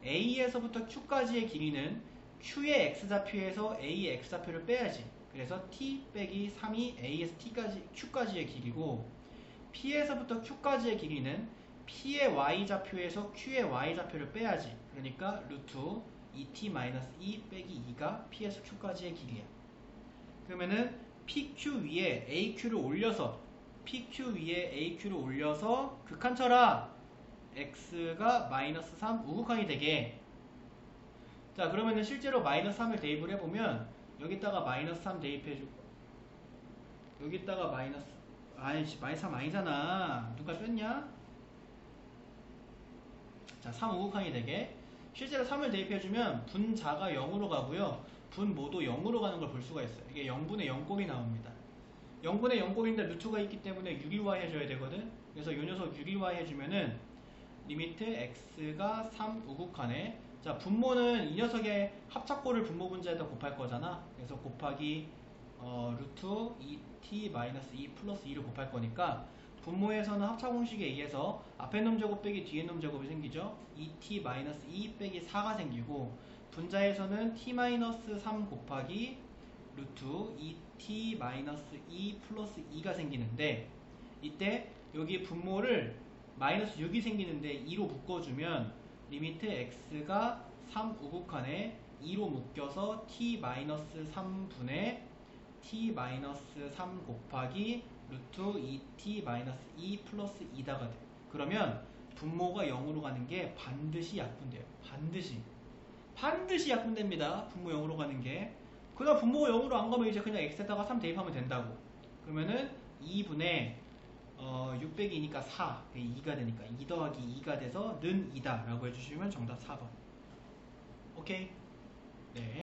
a에서부터 q까지의 길이는 q의 x좌표에서 a의 x좌표를 빼야지. 그래서 t 빼기 3이 a에서 q까지의 길이고, p에서부터 q까지의 길이는 p의 y좌표에서 q의 y좌표를 빼야지. 그러니까 루트 2t-2 빼기 2가 p에서 q까지의 길이야. 그러면은 pq 위에 aq를 올려서 극한 쳐라. x가 마이너스 3 우극한이 되게. 자, 그러면은 실제로 마이너스 3을 대입을 해보면 여기다가 마이너스 3 대입해주고 여기다가 마이너스 3 아니잖아. 누가 뺐냐? 자, 3 우극한이 되게. 실제로 3을 대입해주면 분자가 0으로 가고요. 분모도 0으로 가는 걸 볼 수가 있어요. 이게 0분의 0꼴이 나옵니다. 0분의 0꼴인데 루트가 있기 때문에 6일Y 해줘야 되거든. 그래서 이 녀석 6일Y 해주면은 리미트 x가 3 우극한에, 자, 분모는 이 녀석의 합작꼴을 분모 분자에다 곱할 거잖아. 그래서 곱하기 루트 2t 마이너스 2 플러스 2를 곱할 거니까 분모에서는 합차공식에 의해서 앞에 놈 제곱 빼기 뒤에 놈 제곱이 생기죠. 2t 마이너스 2 빼기 4가 생기고 분자에서는 t 마이너스 3 곱하기 루트 2t 마이너스 2 플러스 2가 생기는데 이때 여기 분모를 마이너스 6이 생기는데 2로 묶어주면 리미트 x가 3 우극한에 2로 묶여서 t 마이너스 3분의 t 마이너스 3 곱하기 루트 2t 마이너스 2 플러스 2다가 돼. 그러면 분모가 0으로 가는 게 반드시 약분돼요. 반드시 약분됩니다. 분모 0으로 가는 게. 그다음 분모가 0으로 안 가면 이제 그냥 x에다가 3 대입하면 된다고. 그러면은 2분의 6 빼기 2니까 4, 2가 되니까 2 더하기 2가 돼서 는 2다 라고 해주시면 정답 4번. 오케이? 네.